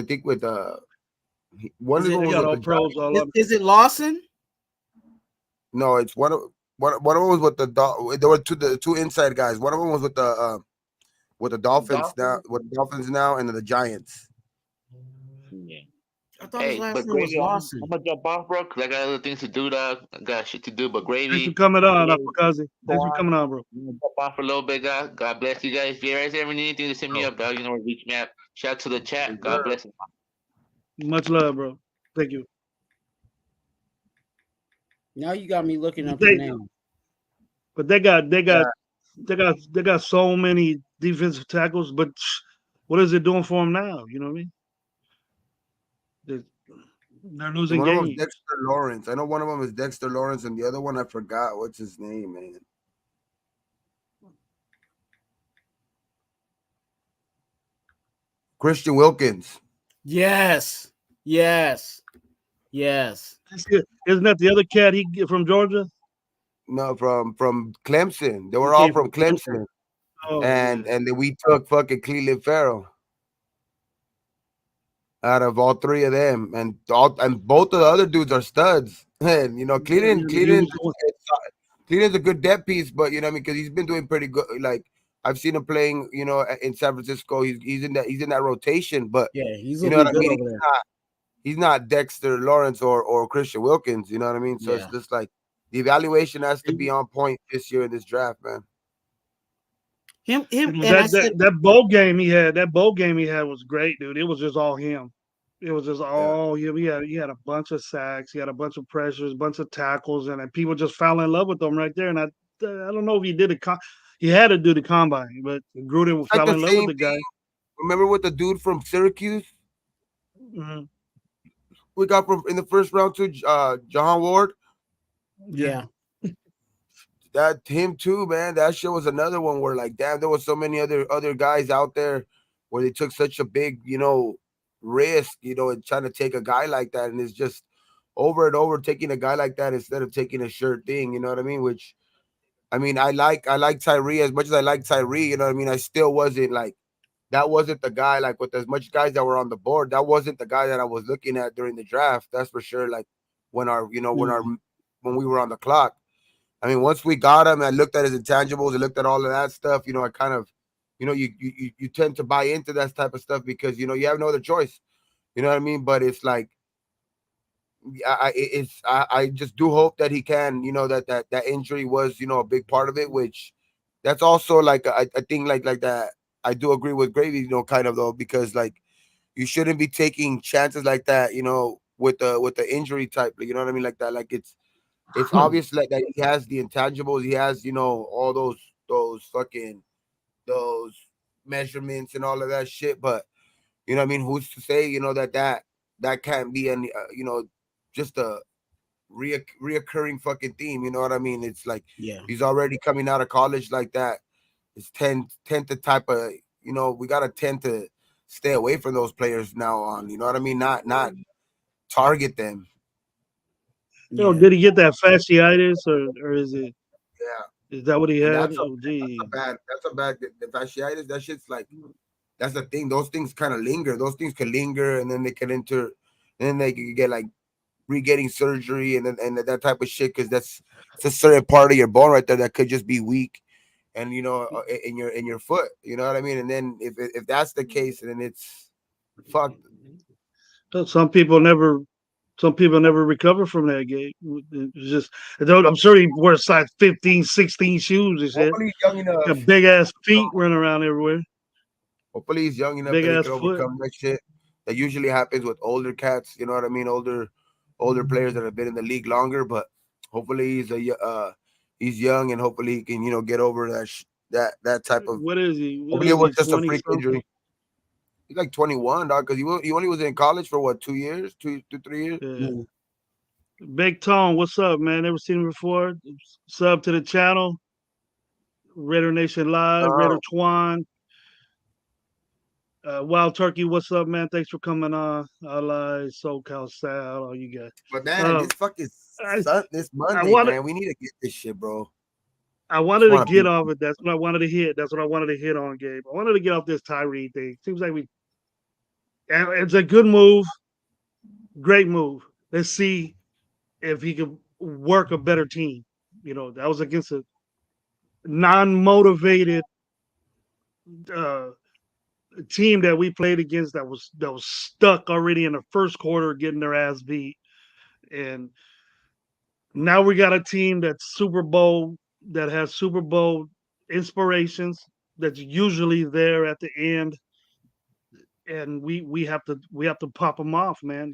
think with one of them They was got with all the pros Giants. all on. Is it Lawson? No, it's one of them was with there were the two inside guys. One of them was with the Dolphins now, and the Giants. Yeah. I thought his Hey, last but name was Gravy, Lawson. I'm gonna jump off, bro, because I got other things to do, dog. I got shit to do. But Thanks for Gravy, coming on, yeah, Apakazi. Thanks for coming on, bro. I'm gonna jump off for a little bit, guys. God bless you guys. If you guys ever need anything, to send me up, dog. You know where to reach me at. Shout out to the chat. God bless you. Much love, bro. Thank you. Now you got me looking up the name. But they got so many defensive tackles. But what is it doing for them now? You know what I mean? They're losing One of them is games. Dexter Lawrence. I know one of them is Dexter Lawrence, and the other one I forgot what's his name, man. Christian Wilkins. Yes. Isn't that the other cat from Georgia? No, from Clemson. They were all from Clemson. Oh, and then we took fucking Cleveland Farrell out of all three of them, and both of the other dudes are studs. And Cleveland's a good depth piece, but you know what I mean, because he's been doing pretty good. Like I've seen him playing, in San Francisco. He's in that rotation, but yeah, he's you know what I mean. Over there. He's not Dexter Lawrence or Christian Wilkins. You know what I mean. So it's just like the evaluation has to be on point this year in this draft, man. That bowl game he had was great, dude. It was just all him. It was just all him. He had a bunch of sacks, he had a bunch of pressures, a bunch of tackles, and people just fell in love with him right there. And I don't know if he did he had to do the combine, but Gruden fell in love with the guy. Remember with the dude from Syracuse? Mm-hmm. We got in the first round to John Ward. Yeah. That him too, man. That shit was another one where like, damn, there was so many other guys out there where they took such a big, risk, and trying to take a guy like that, and it's just over and over taking a guy like that instead of taking a sure thing. You know what I mean? Which, I mean, I like Tyree as much as I like Tyree. You know what I mean? I still wasn't like that wasn't the guy like with as much guys that were on the board. That wasn't the guy that I was looking at during the draft. That's for sure. Like when when we were on the clock. I mean, once we got him, I looked at his intangibles, I looked at all of that stuff. I kind of, you tend to buy into that type of stuff because you have no other choice. You know what I mean? But it's like, I just do hope that he can. That injury was a big part of it, which that's also like I think like that. I do agree with Gravy, kind of though, because like you shouldn't be taking chances like that, with the injury type. You know what I mean? Like that, like it's obvious that he has the intangibles. He has, all those fucking those measurements and all of that shit. But I mean, who's to say, that can't be any, just a reoccurring fucking theme. You know what I mean? It's like Yeah. he's already coming out of college like that. It's tend to type of, we gotta tend to stay away from those players now on. You know what I mean? Not target them. Yeah. did he get that fasciitis or is that what he And had? that's a Oh, gee. the fasciitis. That shit's like, that's the thing. Those things kind of linger. Those things can linger, and then they can enter, and then they can get like re-getting surgery and that type of shit, because it's a certain part of your bone right there that could just be weak, and in your foot. You know what I mean? And then if that's the case, then it's fucked. Some people never recover from that game. It's just, I'm sure he wears size 15, 16 shoes and shit. Hopefully he's young enough. Got big ass feet running around everywhere. Hopefully he's young enough Big that he ass can foot. overcome that shit. That usually happens with older cats. You know what I mean? Older players that have been in the league longer. But hopefully he's young, and hopefully he can get over that type of. What is he? Hopefully it was just a 20 freak something? injury. He's like 21, dog, because he only was in college for what, 2 years, 3 years. Yeah. Big Tone, what's up, man? Never seen him before. Sub to the channel. Raider Nation Live, Raider Twan. Wild Turkey, what's up, man? Thanks for coming on. Allah, SoCal Sal, all you guys. But man, this fucking this Monday, man, we need to get this shit, bro. I wanted to get off it. That's what I wanted to hit. That's what I wanted to hit on, Gabe. I wanted to get off this Tyree thing. Seems like it's a good move. Great move. Let's see if he could work a better team. That was against a non-motivated team that we played against that was stuck already in the first quarter, getting their ass beat. And now we got a team that has Super Bowl inspirations, that's usually there at the end, and we have to pop them off, man.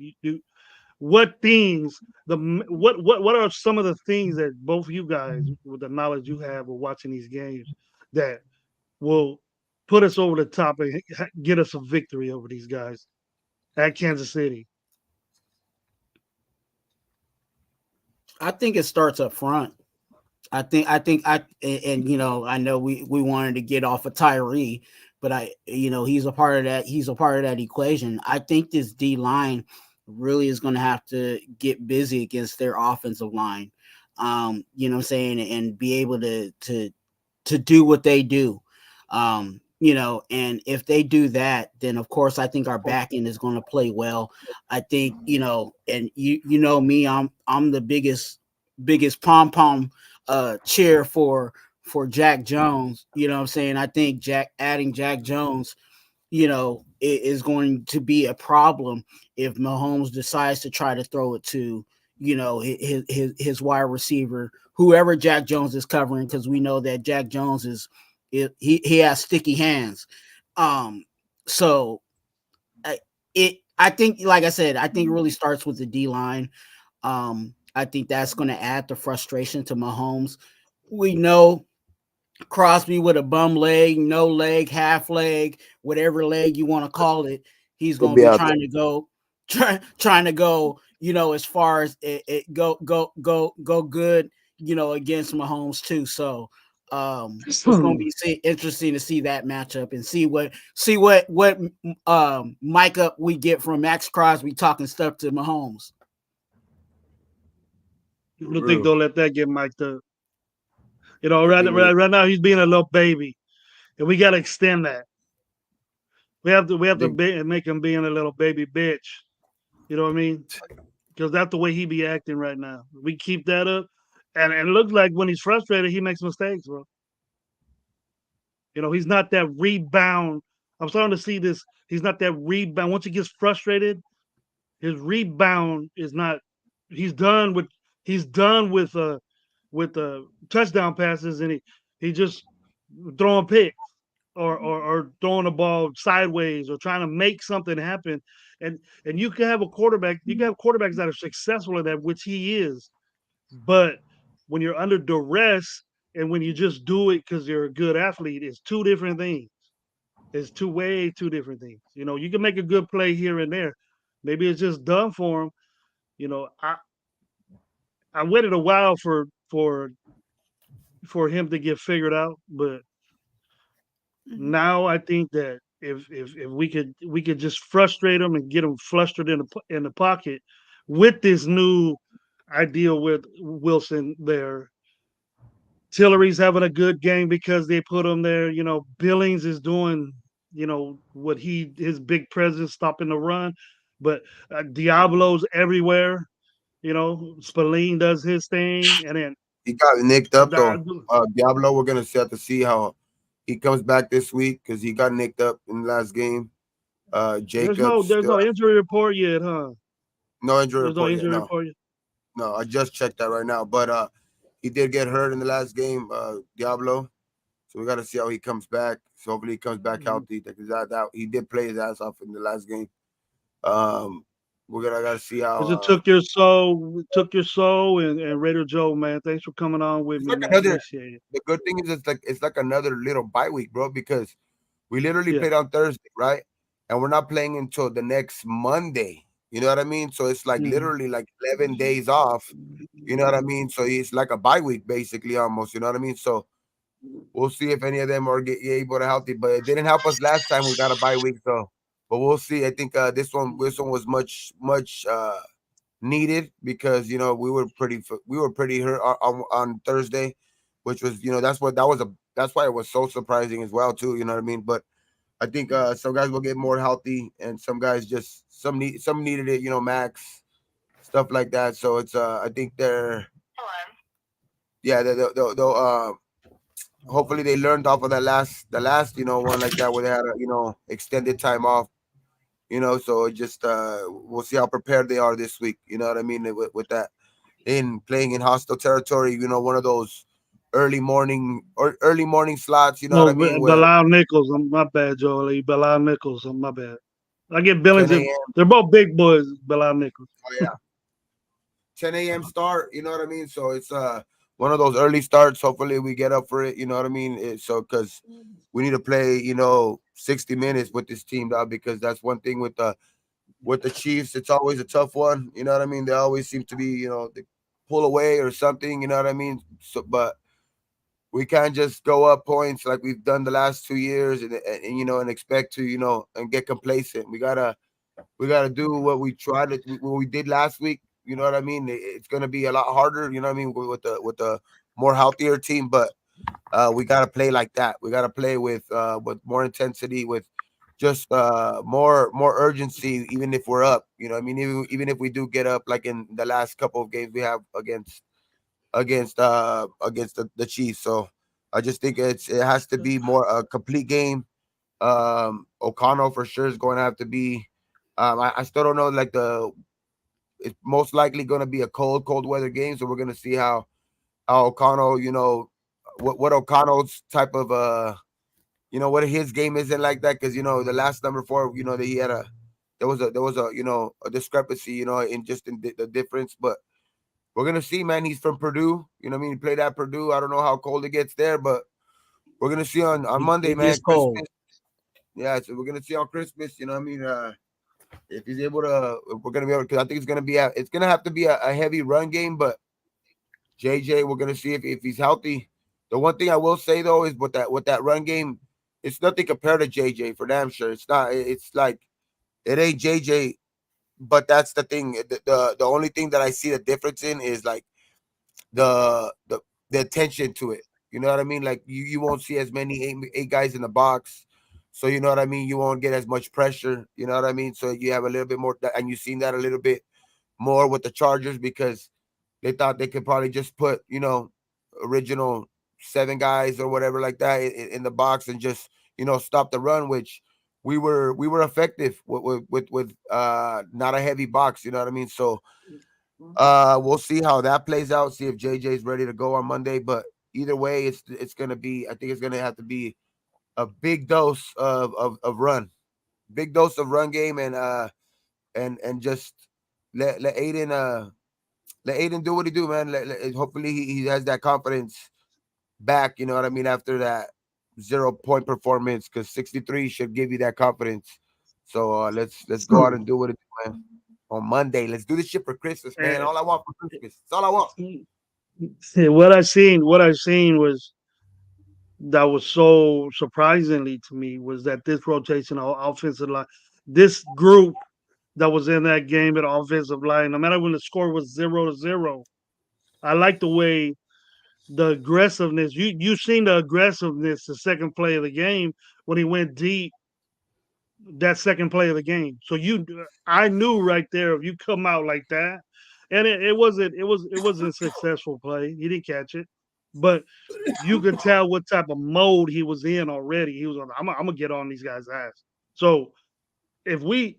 What things what are some of the things that both you guys, with the knowledge you have of watching these games, that will put us over the top and get us a victory over these guys at Kansas City? I think it starts up front. I know we wanted to get off of Tyree, but he's a part of that. He's a part of that equation. I think this D line really is going to have to get busy against their offensive line. You know what I'm saying, and be able to do what they do. And if they do that, then of course I think our back end is going to play well. I think, and me, I'm the biggest pom-pom cheer for Jack Jones. You know what I'm saying? I think adding Jack Jones, is going to be a problem if Mahomes decides to try to throw it to, his wide receiver, whoever Jack Jones is covering, because we know that Jack Jones he has sticky hands. So I think, like I said, I think it really starts with the D line. I think that's going to add the frustration to Mahomes. We know Crosby with a bum leg, no leg, half leg, whatever leg you want to call it, he's going to be trying to go, as far as it go good, against Mahomes too. So it's going to be interesting to see that matchup and see what mic up we get from Max Crosby talking stuff to Mahomes. I don't think they'll let that get mic'd up. Right now he's being a little baby, and we got to extend that. We have to make him being a little baby bitch. You know what I mean? Because that's the way he be acting right now. We keep that up, and it looks like when he's frustrated, he makes mistakes, bro. He's not that rebound. I'm starting to see this. He's not that rebound. Once he gets frustrated, his rebound is not. He's done with touchdown passes, and he just throwing picks or throwing the ball sideways or trying to make something happen. And you can have quarterbacks that are successful at that, which he is. But when you're under duress and when you just do it because you're a good athlete, it's two different things. It's way too different things. You can make a good play here and there. Maybe it's just done for him. I waited a while for him to get figured out, but now I think that if we could just frustrate him and get him flustered in the pocket with this new idea with Wilson there. Tillery's having a good game because they put him there. You know, Billings is doing, you know, what his big presence stopping the run, but Diablo's everywhere. You know, Spillane does his thing, and then He got nicked up though. Di- Diablo, we're gonna have to see how he comes back this week because he got nicked up in the last game. Jacobs there's still no injury report yet, huh? no injury There's no report yet. injury No, report yet. no, I just checked that right now. But he did get hurt in the last game, Diablo. So we got to see how he comes back. So hopefully he comes back healthy because that he did play his ass off in the last game. We're gonna gotta see how. It took your soul, and Raider Joe, man. Thanks for coming on with It's me, like man. another. Appreciate it. The good thing is it's like another little bye week, bro, because we literally Yeah. played on Thursday, right? And we're not playing until the next Monday. You know what I mean? So it's like Mhm. literally like 11 days off. You know what I mean? So it's like a bye week, basically, almost. You know what I mean? So we'll see if any of them are able to healthy. But it didn't help us last time we got a bye week, so. But we'll see. I think this one was much needed because you know we were pretty hurt on Thursday, which was that's why it was so surprising as well too. You know what I mean? But I think some guys will get more healthy, and some guys just some needed it. You know, Max stuff like that. So it's I think they're yeah they'll hopefully they learned off of the last one like that where they had a extended time off. So it just we'll see how prepared they are this week. You know what I mean with that in playing in hostile territory. One of those early morning slots. You know what No, I mean? Where Bilal Nichols. My bad, Jolie. Bilal Nichols. My bad. I get Billings. 10 a.m. They're both big boys. Bilal Nichols. Oh yeah, 10 a.m. start. You know what I mean? So it's one of those early starts. Hopefully we get up for it. You know what I mean? So because we need to play 60 minutes with this team now because that's one thing with the Chiefs. It's always a tough one. You know what I mean? They always seem to be they pull away or something. You know what I mean? So but we can't just go up points like we've done the last 2 years and expect to and get complacent. We gotta do what we did last week. You know what I mean? It's gonna be a lot harder. You know what I mean with the more healthier team, but we gotta play like that. We gotta play with more intensity, with just more urgency, even if we're up. You know, what I mean, even if we do get up, like in the last couple of games we have against the Chiefs. So I just think it has to be more a complete game. O'Connell for sure is going to have to be. I still don't know. It's most likely going to be a cold weather game. So we're going to see how O'Connell, what O'Connell's type of what his game isn't like that because the last number 4, that he had there was a a discrepancy, in the difference, but we're gonna see, man. He's from Purdue. You know what I mean? He played at Purdue. I don't know how cold it gets there, but we're gonna see on Monday, It man. gets cold. Christmas. Yeah, so we're gonna see on Christmas. You know what I mean? If he's able to, we're gonna be able because I think it's gonna have to be a heavy run game. But JJ, we're gonna see if he's healthy. The one thing I will say though is with that run game, it's nothing compared to JJ for damn sure. It's not. It's like it ain't JJ. But that's the thing. The only thing that I see the difference in is like the the the attention to it. You know what I mean? Like you won't see as many eight guys in the box. So you know what I mean? You won't get as much pressure. You know what I mean? So you have a little bit more, and you've seen that a little bit more with the Chargers because they thought they could probably just put, original 7 guys or whatever like that in the box and just, stop the run, which we were effective with not a heavy box. You know what I mean? So we'll see how that plays out. See if JJ is ready to go on Monday. But either way, it's gonna be. I think it's gonna have to be a big dose of run, big dose of run game, and just let Aiden do what he do, man. Hopefully he has that confidence back. You know what I mean after that 0-point performance because 63 should give you that confidence. So let's go out and do what it do, man. on Monday. Let's do this shit for Christmas, man. And All I want for Christmas. That's all I want. what I seen was that was so surprisingly to me was that this rotation of offensive line, this group that was in that game at offensive line, no matter when the score was 0-0, I like the way the aggressiveness. You seen the aggressiveness the second play of the game when he went deep. That second play of the game. So I knew right there if you come out like that, and it wasn't a successful play. He didn't catch it, but you could tell what type of mode he was in already. He was on. I'm gonna get on these guys' ass. So if we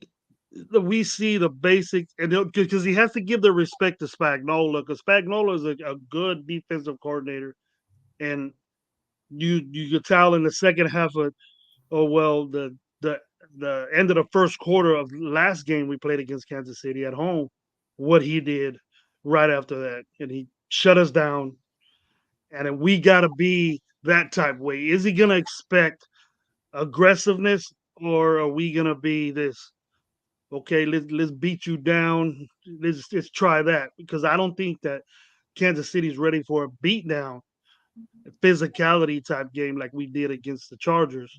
see the basics, and because he has to give the respect to Spagnuolo, because Spagnuolo is a good defensive coordinator, and you could tell in the second half of the end of the first quarter of last game we played against Kansas City at home, what he did right after that, and he shut us down, and then we got to be that type way. Is he gonna expect aggressiveness, or are we gonna be this? Okay, let's beat you down. Let's try that, because I don't think that Kansas City's ready for a beatdown, physicality type game like we did against the Chargers.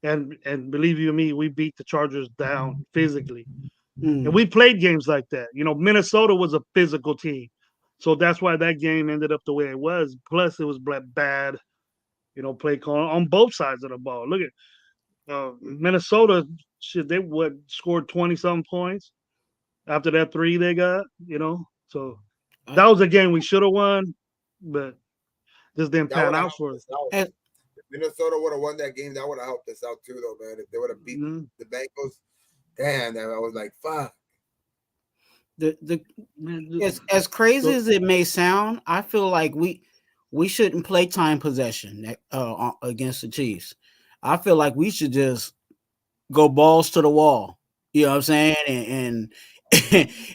And believe you me, we beat the Chargers down physically. And we played games like that. Minnesota was a physical team. So that's why that game ended up the way it was. Plus, it was bad, play call on both sides of the ball. Look at Minnesota. Shit, they scored 20-something points after that 3 they got, So that was a game we should have won, but just didn't pan out for us. If Minnesota would have won that game, that would have helped us out too, though, man. If they would have beaten the Bengals, damn, I was like, fuck. As crazy as it may sound, I feel like we shouldn't play time possession against the Chiefs. I feel like we should just go balls to the wall. You know what I'm saying?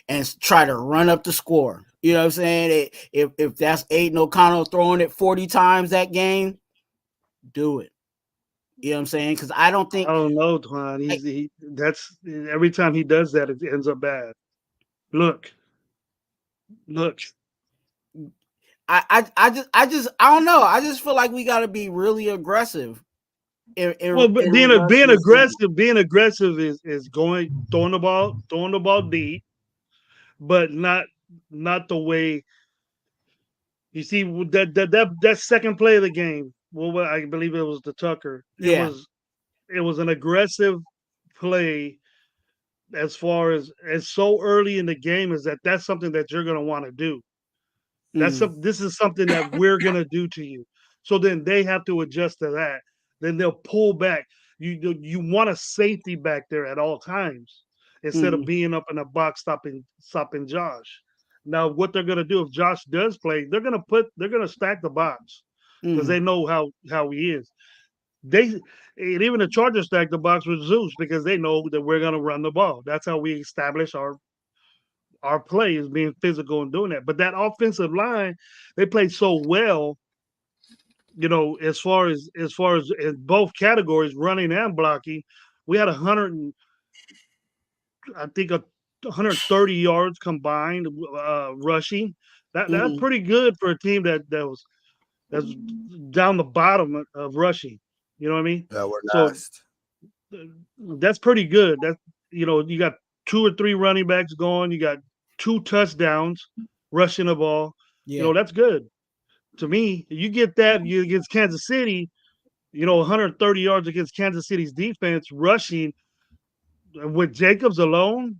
And try to run up the score. You know what I'm saying? If that's Aiden O'Connell throwing it 40 times that game, do it. You know what I'm saying? Because I don't know, Twan. That's every time he does that, it ends up bad. Look. I don't know. I just feel like we got to be really aggressive. Being aggressive is throwing the ball deep, but not the way. You see that second play of the game. Well, I believe it was the Tucker. It was an aggressive play. As far as so early in the game, that's something that you're going to want to do. This is something that we're going to do to you. So then they have to adjust to that. Then they'll pull back. You want a safety back there at all times instead of being up in the box stopping Josh. Now, what they're going to do if Josh does play, they're going to stack the box because they know how he is. And even the Chargers stack the box with Zeus because they know that we're going to run the ball. That's how we establish our play, is being physical and doing that. But that offensive line, they played so well, as far as in both categories, running and blocking. We had 130 yards combined rushing. That's pretty good for a team that's down the bottom of rushing. You know what I mean? Yeah, we're last. So that's pretty good. You got 2 or 3 running backs going. You got 2 touchdowns rushing the ball. Yeah. That's good. To me, you get that against Kansas City, 130 yards against Kansas City's defense rushing with Jacobs alone,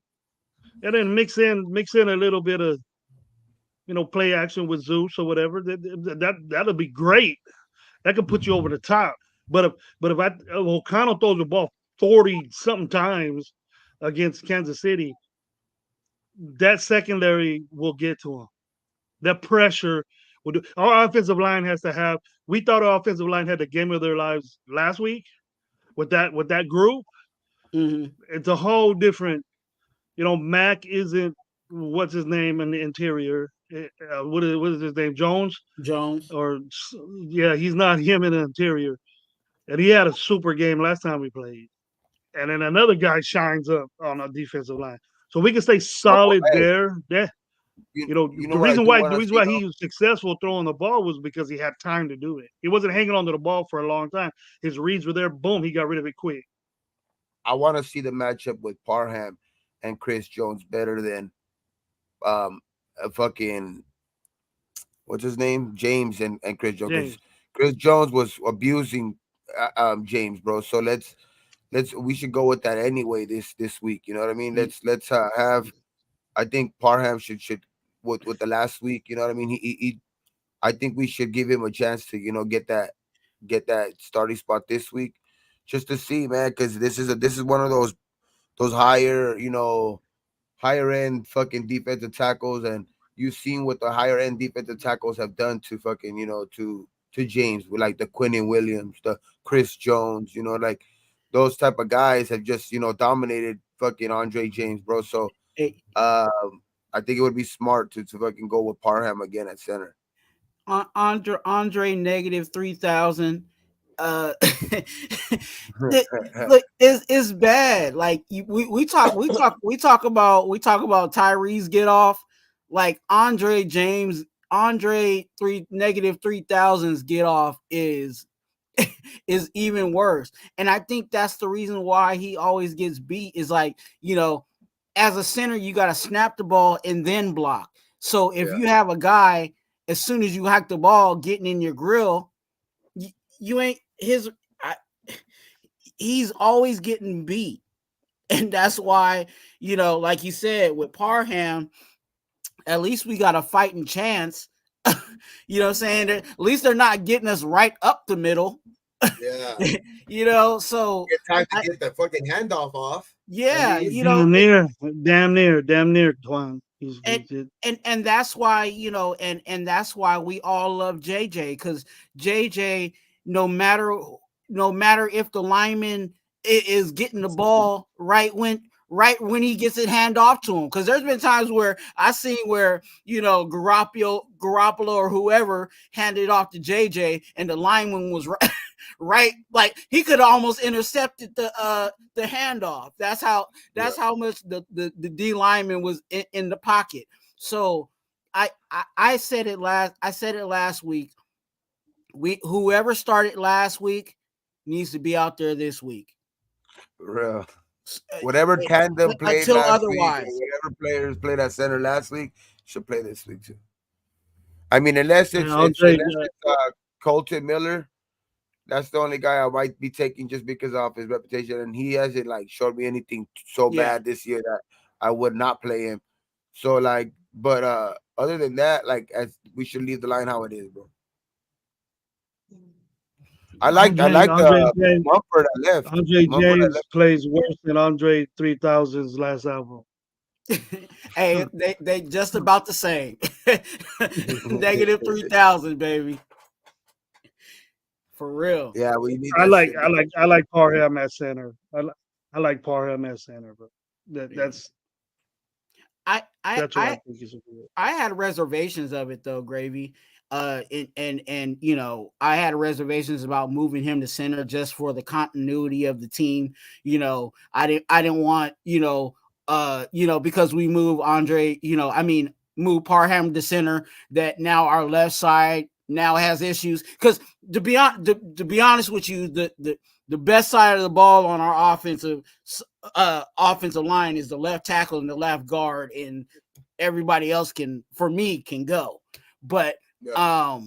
and then mix in a little bit of play action with Zeus or whatever. That'll be great. That could put you over the top. But if O'Connell throws the ball 40-something times against Kansas City, that secondary will get to him. That pressure will do. Our offensive line has to have. We thought our offensive line had the game of their lives last week with that group. It's a whole different. Mac isn't. What's his name in the interior? What is his name? Jones. He's not him in the interior. And he had a super game last time we played. And then another guy shines up on our defensive line. So we can stay solid hey, there. That you the know what I reason do why want to see though? he was successful throwing the ball was because he had time to do it. He wasn't hanging on to the ball for a long time. His reads were there. Boom, he got rid of it quick. I want to see the matchup with Parham and Chris Jones better than a fucking what's his name, James and Chris Jones. 'Cause James. Chris Jones was abusing James, bro. So we should go with that anyway this week. You know what I mean? Let's have. I think Parham should with the last week. You know what I mean? He I think we should give him a chance to get that starting spot this week, just to see, man, because this is one of those higher higher end fucking defensive tackles, and you've seen what the higher end defensive tackles have done to fucking to James, with like the Quinnen Williams, the Chris Jones, like those type of guys have just dominated fucking Andre James, bro. So Hey, I think it would be smart to fucking go with Parham again at center. Andre negative 3,000. Look, it's bad. Like we talk about Tyrese get off. Like Andre 3,000's get off is even worse. And I think that's the reason why he always gets beat. Is like, as a center, you got to snap the ball and then block. So if you have a guy, as soon as you hack the ball, getting in your grill, you ain't he's always getting beat. And that's why, like you said, with Parham, at least we got a fighting chance. You know what I'm saying? At least they're not getting us right up the middle. Yeah. So Get time to get the fucking handoff off. Yeah, I mean, damn near, Twan. And that's why, and that's why we all love JJ, because JJ, no matter if the lineman is getting the ball right when he gets it hand off to him, because there's been times where I seen where Garoppolo or whoever handed it off to JJ and the lineman was right, like he could almost intercepted the handoff. That's how much the D lineman was in the pocket. So I said it last week. Whoever started last week needs to be out there this week. Real. Whatever tandem played until last otherwise. week, whatever players played at center last week should play this week too. I mean, unless it's Colton Miller, that's the only guy I might be taking just because of his reputation, and he hasn't like showed me anything so bad this year that I would not play him. So like, but other than that, like, as we should leave the line how it is, bro. I like the Mumford that left. Andre James plays worse than Andre 3000's last album. Hey, they just about the same. Negative 3,000, baby. For real. Yeah, we need. I like Parham at center. I like Parham at center, but that's what I think is good. I had reservations of it though, Gravy. And I had reservations about moving him to center just for the continuity of the team. I didn't want, because we move Andre, move Parham to center, that now our left side now has issues. Because to be honest with you, the best side of the ball on our offensive line is the left tackle and the left guard, and everybody else can go. But that's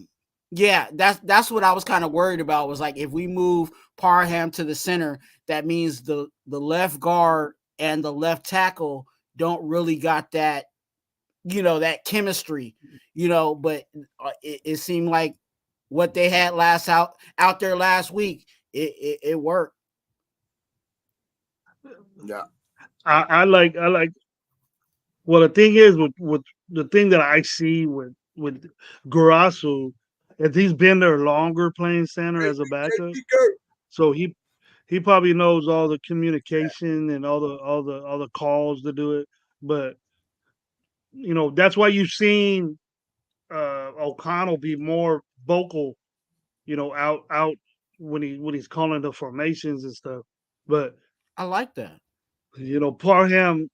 what I was kind of worried about, was like, if we move Parham to the center, that means the left guard and the left tackle don't really got that, that chemistry, but it seemed like what they had out there last week, it worked. Yeah. I like well, the thing is with the thing that I see with Garasu, if he's been there longer playing center as a backup, so he probably knows all the communication and all the calls to do it. But that's why you've seen O'Connell be more vocal, out when he's calling the formations and stuff. But I like that. Parham,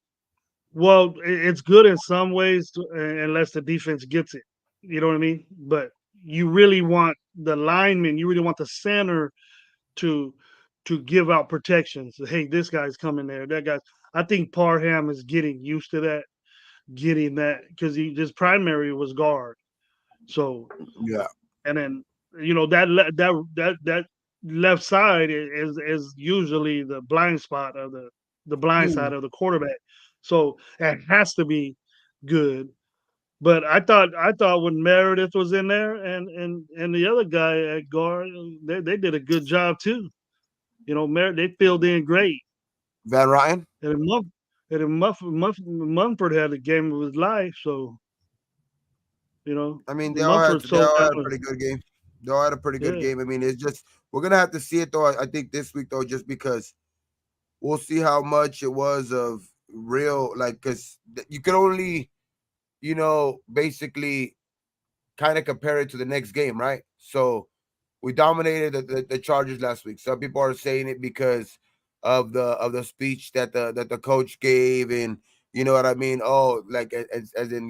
Well, it's good in some ways, unless the defense gets it. You know what I mean? But you really want the lineman, you really want the center to give out protections. Hey, this guy's coming there. That guy. I think Parham is getting used to that, getting that because his primary was guard. So Yeah. and then that left side is usually the blind spot of the blind side of the quarterback. So it has to be good. But I thought when Meredith was in there and the other guy at guard, they did a good job too. They filled in great. Van Ryan. And Mumford had the game of his life. So I mean, Mumford they sold all had a out. pretty good game. They all had a pretty good Yeah. game. I mean, it's just we're gonna have to see it though. I think this week though, just because we'll see how much it was of real, like, because you can only, basically kind of compare it to the next game, right? So we dominated the Chargers last week. Some people are saying it because of the speech that the coach gave, and you know what I mean. Oh, like as in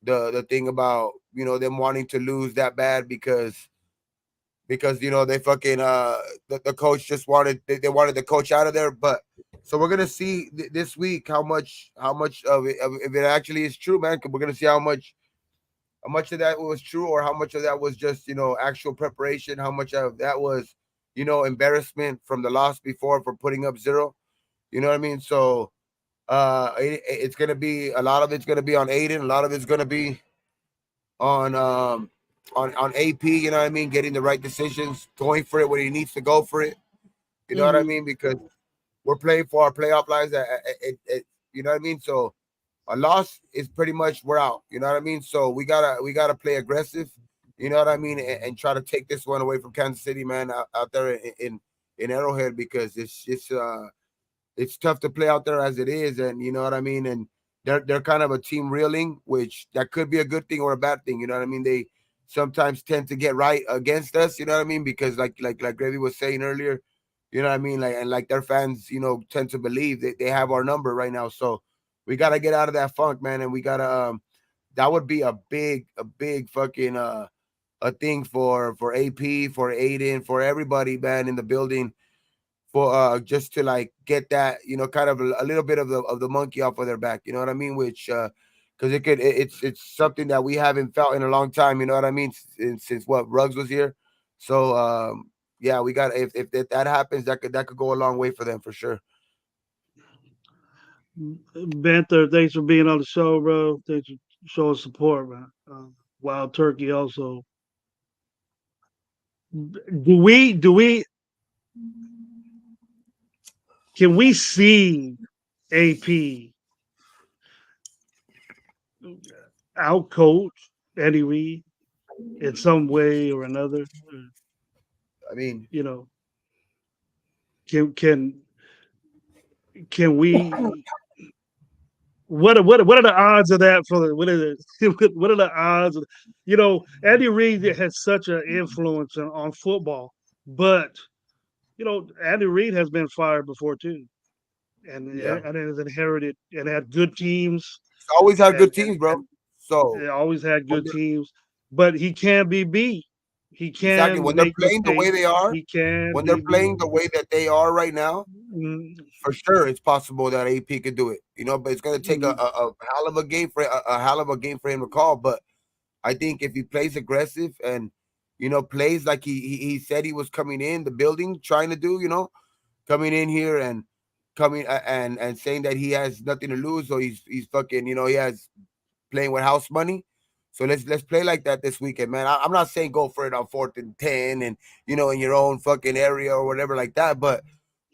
the thing about them wanting to lose that bad because they fucking the coach just wanted they wanted the coach out of there. But so we're gonna see this week how much of it if it actually is true, man. 'Cause we're gonna see how much of that was true or how much of that was just actual preparation, how much of that was embarrassment from the loss before for putting up zero. You know what I mean? So it's gonna be a lot of it's gonna be on Aiden, a lot of it's gonna be on on AP. You know what I mean? Getting the right decisions, going for it when he needs to go for it. You know what I Mm-hmm. mean? Because we're playing for our playoff lives. You know what I mean? So a loss is pretty much we're out. You know what I mean? So we gotta play aggressive. You know what I mean? And try to take this one away from Kansas City, man, out there in Arrowhead because it's tough to play out there as it is, and you know what I mean. And they're kind of a team reeling, which that could be a good thing or a bad thing. You know what I mean? They sometimes tend to get right against us. You know what I mean? Because like Gravy was saying earlier, you know what I mean. Like their fans, tend to believe that they have our number right now. So we gotta get out of that funk, man, and we gotta. That would be a big fucking a thing for AP, for Aiden, for everybody, man, in the building for just to like get that kind of a little bit of the monkey off of their back, you know what I mean, which because it's something that we haven't felt in a long time, you know what I mean, since what Ruggs was here. So yeah, we got if that happens, that could go a long way for them for sure. Banther, thanks for being on the show, bro. Thanks for showing support, man. Wild Turkey also. Do we can we see AP out coach Eddie Reed in some way or another? I mean, You know, can can can we? What are the odds of that for the what are what are the odds of, Andy Reid has such an influence on football, but Andy Reid has been fired before too, yeah, and has inherited and had good teams it's always had and good teams, bro. So always had when good they're, teams, but he can be beat. He exactly can when they're make playing the way mistakes. they are, He can when they're be beat. playing the way that they are right now, Mm, for sure it's possible that AP could do it, but it's going to take a, mm, a, a hell of a game for a hell of a game for him to call. But I think if he plays aggressive and plays like he said he was coming in the building trying to do, coming in here and coming and saying that he has nothing to lose, so he's fucking, he has playing with house money. So let's play like that this weekend, man. I'm not saying go for it on 4th and 10 and in your own fucking area or whatever like that, but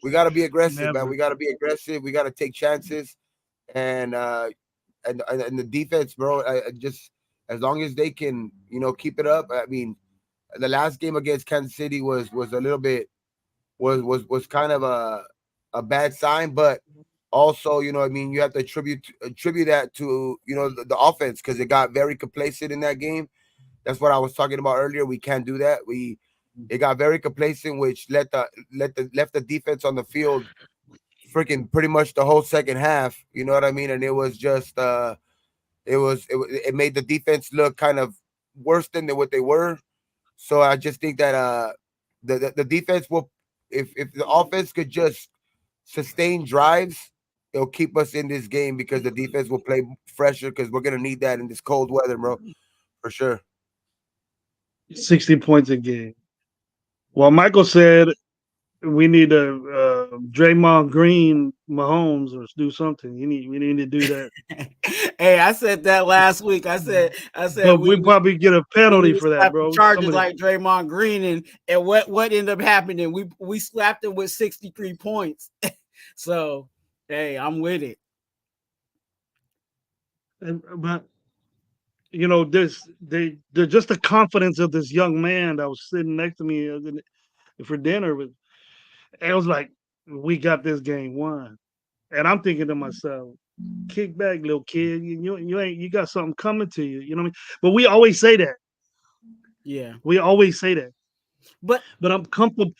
we got to be aggressive, man. never. We got to be aggressive. We got to take chances, and and the defense, bro. I just as long as they can, keep it up. I mean, the last game against Kansas City was a little bit was kind of a bad sign, but also, I mean, you have to attribute that to the offense because it got very complacent in that game. That's what I was talking about earlier. We can't do that. It got very complacent, which left the defense on the field freaking pretty much the whole second half. You know what I mean? And it was just it made the defense look kind of worse than what they were. So I just think that the defense will, if the offense could just sustain drives, it'll keep us in this game because the defense will play fresher because we're gonna need that in this cold weather, bro, for sure. 60 points a game. Well, Michael said we need a Draymond Green Mahomes or do something. We need to do that. Hey, I said that last week. I said But we probably get a penalty for that, bro. Charges like Draymond Green, and what ended up happening? We slapped him with 63 points. So hey, I'm with it. But you know, just the confidence of this young man that was sitting next to me for dinner with, it was like, we got this game won. And I'm thinking to myself, kick back, little kid. You got something coming to you. You know what I mean? But we always say that. Yeah. We always say that. But I'm comfortable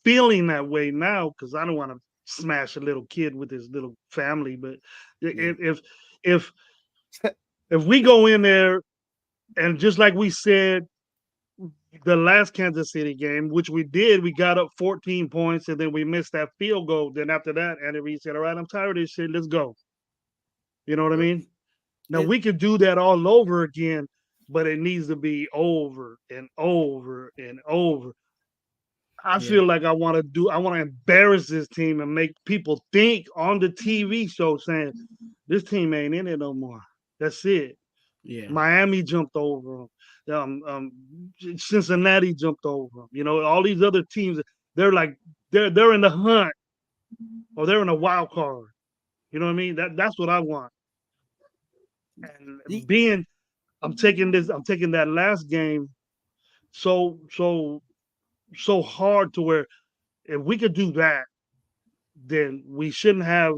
feeling that way now because I don't want to smash a little kid with his little family. But if we go in there and just like we said the last Kansas City game, which we did, we got up 14 points and then we missed that field goal. Then after that, Andy Reid said, all right, I'm tired of this shit. Let's go. You know what I mean? Now we could do that all over again, but it needs to be over and over and over. I feel like I want to embarrass this team and make people think on the TV show saying, this team ain't in it no more. That's it. Yeah. Miami jumped over them. Cincinnati jumped over them. You know, all these other teams, they're in the hunt or they're in a wild card. You know what I mean? That's what I want. And I'm taking that last game so hard to where if we could do that, then we shouldn't have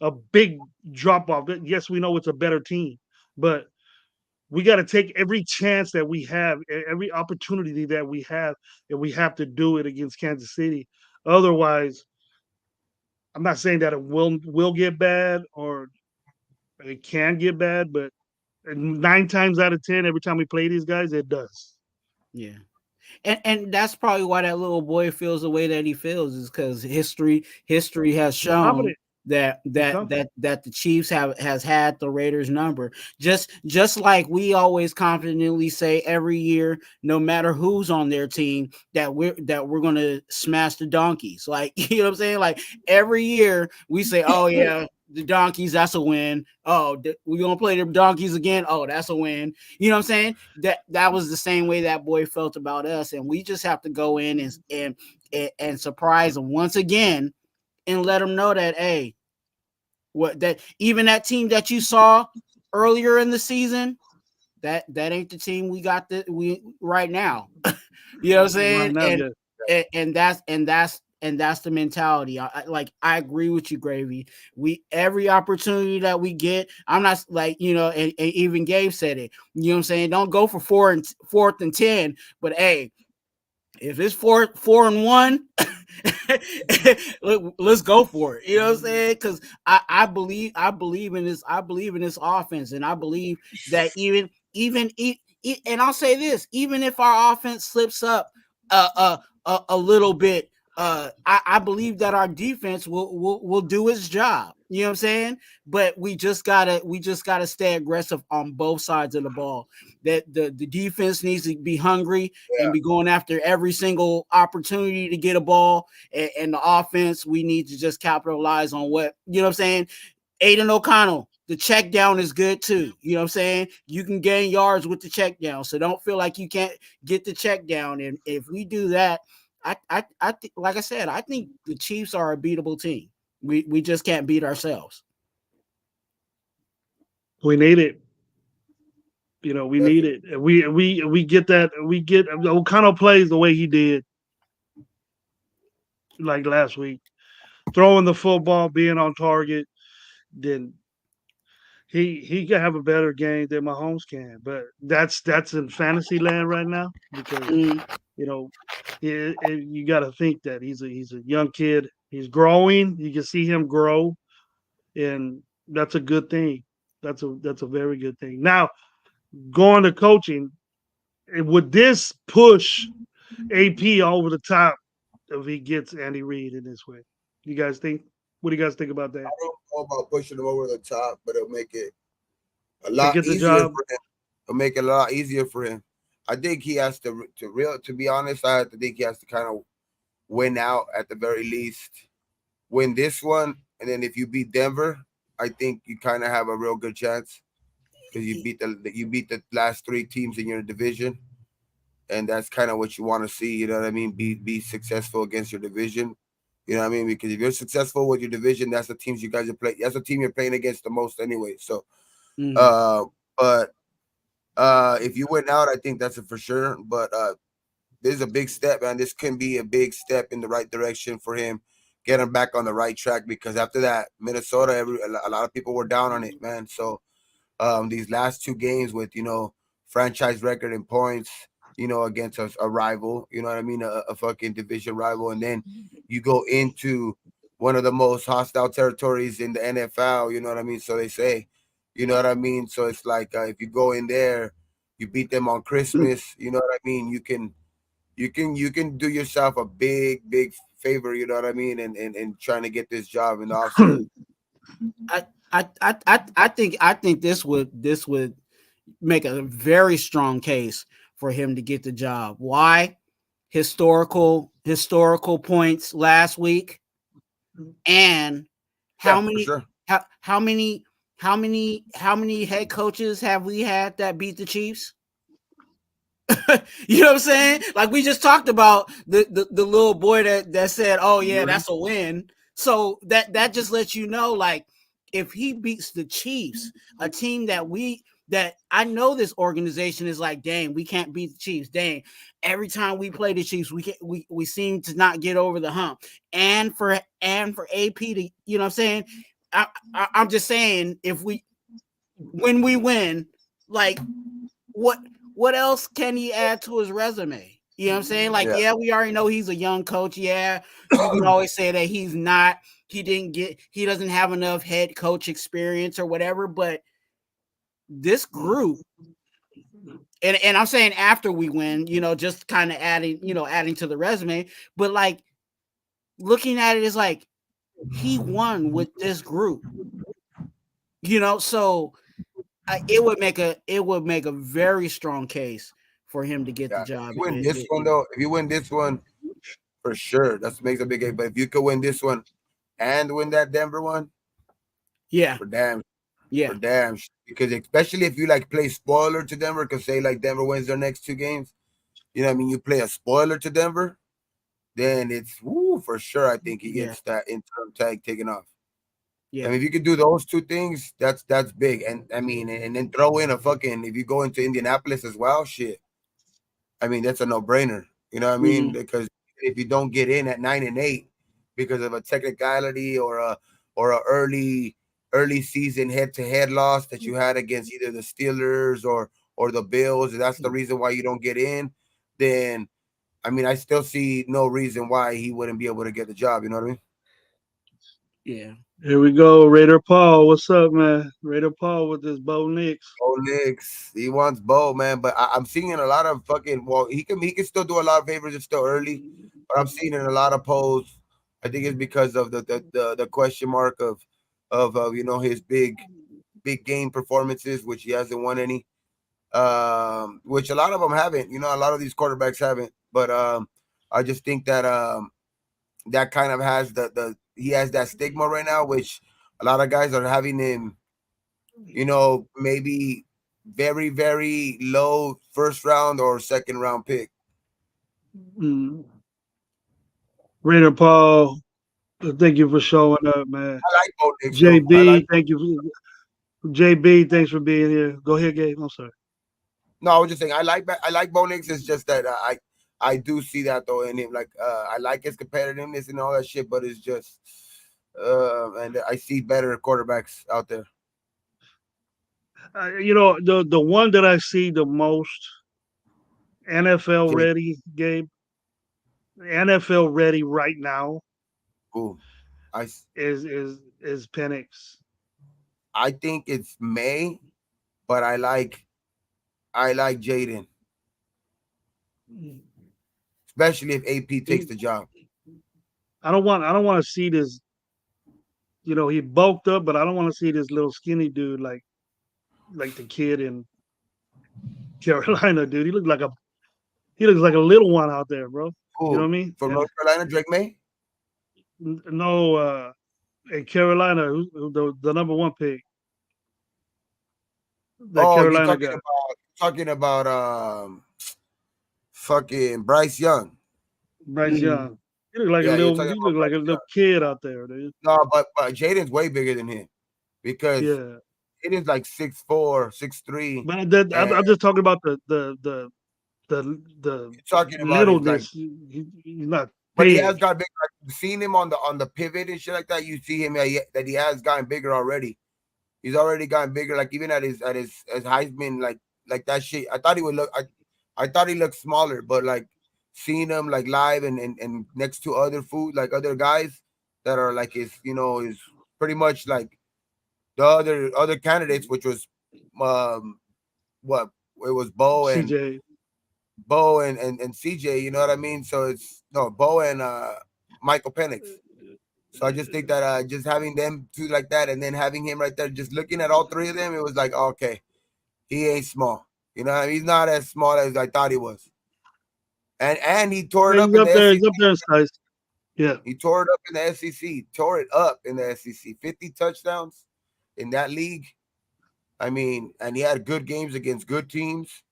a big drop off. Yes, we know it's a better team, but we got to take every chance that we have, every opportunity that we have, and we have to do it against Kansas City. Otherwise, I'm not saying that it will get bad or it can get bad, but 9 times out of 10, every time we play these guys, it does. Yeah. And that's probably why that little boy feels the way that he feels, is because history has shown that the Chiefs has had the Raiders number. Just like we always confidently say every year, no matter who's on their team, that we're gonna smash the Donkeys. Like, you know what I'm saying? Like every year we say, oh yeah, the Donkeys, that's a win. Oh, we're gonna play the Donkeys again. Oh, that's a win. You know what I'm saying? That was the same way that boy felt about us, and we just have to go in and surprise them once again and let them know that, hey, even that team that you saw earlier in the season, that ain't the team we got right now. You know what I'm saying? Right now, and that's the mentality. I agree with you, Gravy. Every opportunity that we get, I'm not like, you know, and even Gabe said it. You know what I'm saying? Don't go for 4th and 10, but hey, if it's 4 and 1, let's go for it. You know what I'm saying? Because I believe in this. I believe in this offense, and I believe that even and I'll say this: even if our offense slips up a little bit, I believe that our defense will do its job. You know what I'm saying? But we just gotta stay aggressive on both sides of the ball. That the defense needs to be hungry and be going after every single opportunity to get a ball. And the offense, we need to just capitalize on what, you know what I'm saying? Aiden O'Connell, the check down is good too. You know what I'm saying? You can gain yards with the check down. So don't feel like you can't get the check down. And if we do that, I like I said, I think the Chiefs are a beatable team. We just can't beat ourselves. We need it. You know, we need it. We get that. We get O'Connell plays the way he did, like last week, throwing the football, being on target. Then he can have a better game than Mahomes can. But that's in fantasy land right now because you know, you got to think that he's a young kid. He's growing. You can see him grow, and that's a good thing. That's a very good thing. Now, going to coaching, would this push AP over the top if he gets Andy Reid in this way? You guys think? What do you guys think about that? I don't know about pushing him over the top, but it'll make it a To lot get the easier job? for him. It'll make it a lot easier for him. I think he has to be honest, I have to think he has to kind of win out at the very least. Win this one, and then if you beat Denver, I think you kind of have a real good chance because you beat the last three teams in your division, and that's kind of what you want to see. You know what I mean? Be successful against your division. You know what I mean? Because if you're successful with your division, that's the teams you guys are playing. That's the team you're playing against the most anyway. So, Mhm. but if you win out, I think that's a for sure. But this is a big step, man. This can be a big step in the right direction for him, get him back on the right track. Because after that, Minnesota, a lot of people were down on it, man. So these last two games with franchise record in points, against a rival, you know what I mean, a fucking division rival, and then you go into one of the most hostile territories in the NFL, you know what I mean. So they say, you know what I mean. So it's like if you go in there, you beat them on Christmas, you know what I mean. You can do yourself a big favor, you know what I mean, and trying to get this job in the offseason. I think this would make a very strong case for him to get the job. Why? Historical points last week, and how Yeah, for many sure. how many head coaches have we had that beat the Chiefs? You know what I'm saying? Like we just talked about the little boy that said, "Oh yeah, that's a win." So that just lets you know, like, if he beats the Chiefs, a team that I know this organization is like, dang, we can't beat the Chiefs. Dang, every time we play the Chiefs, we seem to not get over the hump. And for AP to, you know what I'm saying? I'm just saying, when we win, like, what else can he add to his resume? You know what I'm saying? Like, Yeah. yeah, we already know he's a young coach. Yeah, you can always say that he doesn't have enough head coach experience or whatever, but this group, and I'm saying after we win, just kind of adding to the resume, but like looking at it is like he won with this group, so it would make a very strong case for him to get the Yeah. If job. you win this one though, if you win this one, for sure, that makes a big game. But if you could win this one and win that Denver one, Yeah, for damn, yeah, because especially if you like play spoiler to Denver, because say like Denver wins their next two games, you know what I mean. You play a spoiler to Denver, then it's for sure. I think he yeah, gets that interim tag taken off. I yeah. mean, if you could do those two things, that's big. And I mean, and then throw in a fucking if you go into Indianapolis as well, shit. I mean, that's a no-brainer. You know what I mean? Mhm. Because if you don't get in at 9-8 because of a technicality or a early season head-to-head loss that you had against either the Steelers or the Bills, and that's the reason why you don't get in, then I mean, I still see no reason why he wouldn't be able to get the job. You know what I mean? Yeah. Here we go, Raider Paul. What's up, man? Raider Paul with this Bo Nix. Bo Nix, he wants Bo, man. But I'm seeing a lot of fucking. Well, he can still do a lot of favors. It's still early, but I'm seeing in a lot of polls. I think it's because of the question mark of his big game performances, which he hasn't won any. Which a lot of them haven't. A lot of these quarterbacks haven't. But I just think that that kind of has he has that stigma right now, which a lot of guys are having him maybe very, very low first round or second round pick. Mm. Raider Paul, thank you for showing up, man. I like Bo Nix, though. JB, thank you. JB, thanks for being here. Go ahead, Gabe. I'm sorry. No, I was just saying I like Bo Nix. It's just that I do see that though in him. Like I like his competitiveness and all that shit, but it's just and I see better quarterbacks out there. The one that I see the most NFL Jake. ready, Gabe. NFL ready right now Ooh, I is Penix. I think it's May, but I like Jaden, especially if AP takes the job. I don't want to see this. You know, he bulked up, but I don't want to see this little skinny dude like the kid in Carolina, dude. He looks like a little one out there, bro. You know what I Ooh, mean? from And North Carolina, Drake May. no, in Carolina, the number one pick that Oh, you're Carolina got. talking about fucking Bryce Young. Bryce Mhm. Young. He look like a Yeah, you're little. talking He about look like a Bryce little Young. kid out there, dude. No, but Jaden's way bigger than him because Yeah, Jaden's like 6'4", 6'3", but and I'm just talking about the you're talking about his like. littleness. He's not But he has big. got big. Like, seeing him on the pivot and shit like that, you see him that he has gotten bigger already. He's already gotten bigger. Like even at his Heisman, like that shit. I thought he would look. I thought he looked smaller, but like seeing him like live and next to other food, like other guys that are like is pretty much like the other candidates, which was what it was CJ. Bo and CJ. You know what I mean? So it's no Bo and Michael Penix. So I just think that just having them two like that, and then having him right there, just looking at all three of them, it was like, okay, he ain't small. You know, he's not as small as I thought he was. And he tore it Yeah, up in the SEC. He's up there in size. Yeah. He tore it up in the SEC. Tore it up in the SEC. 50 touchdowns in that league. I mean, and he had good games against good teams.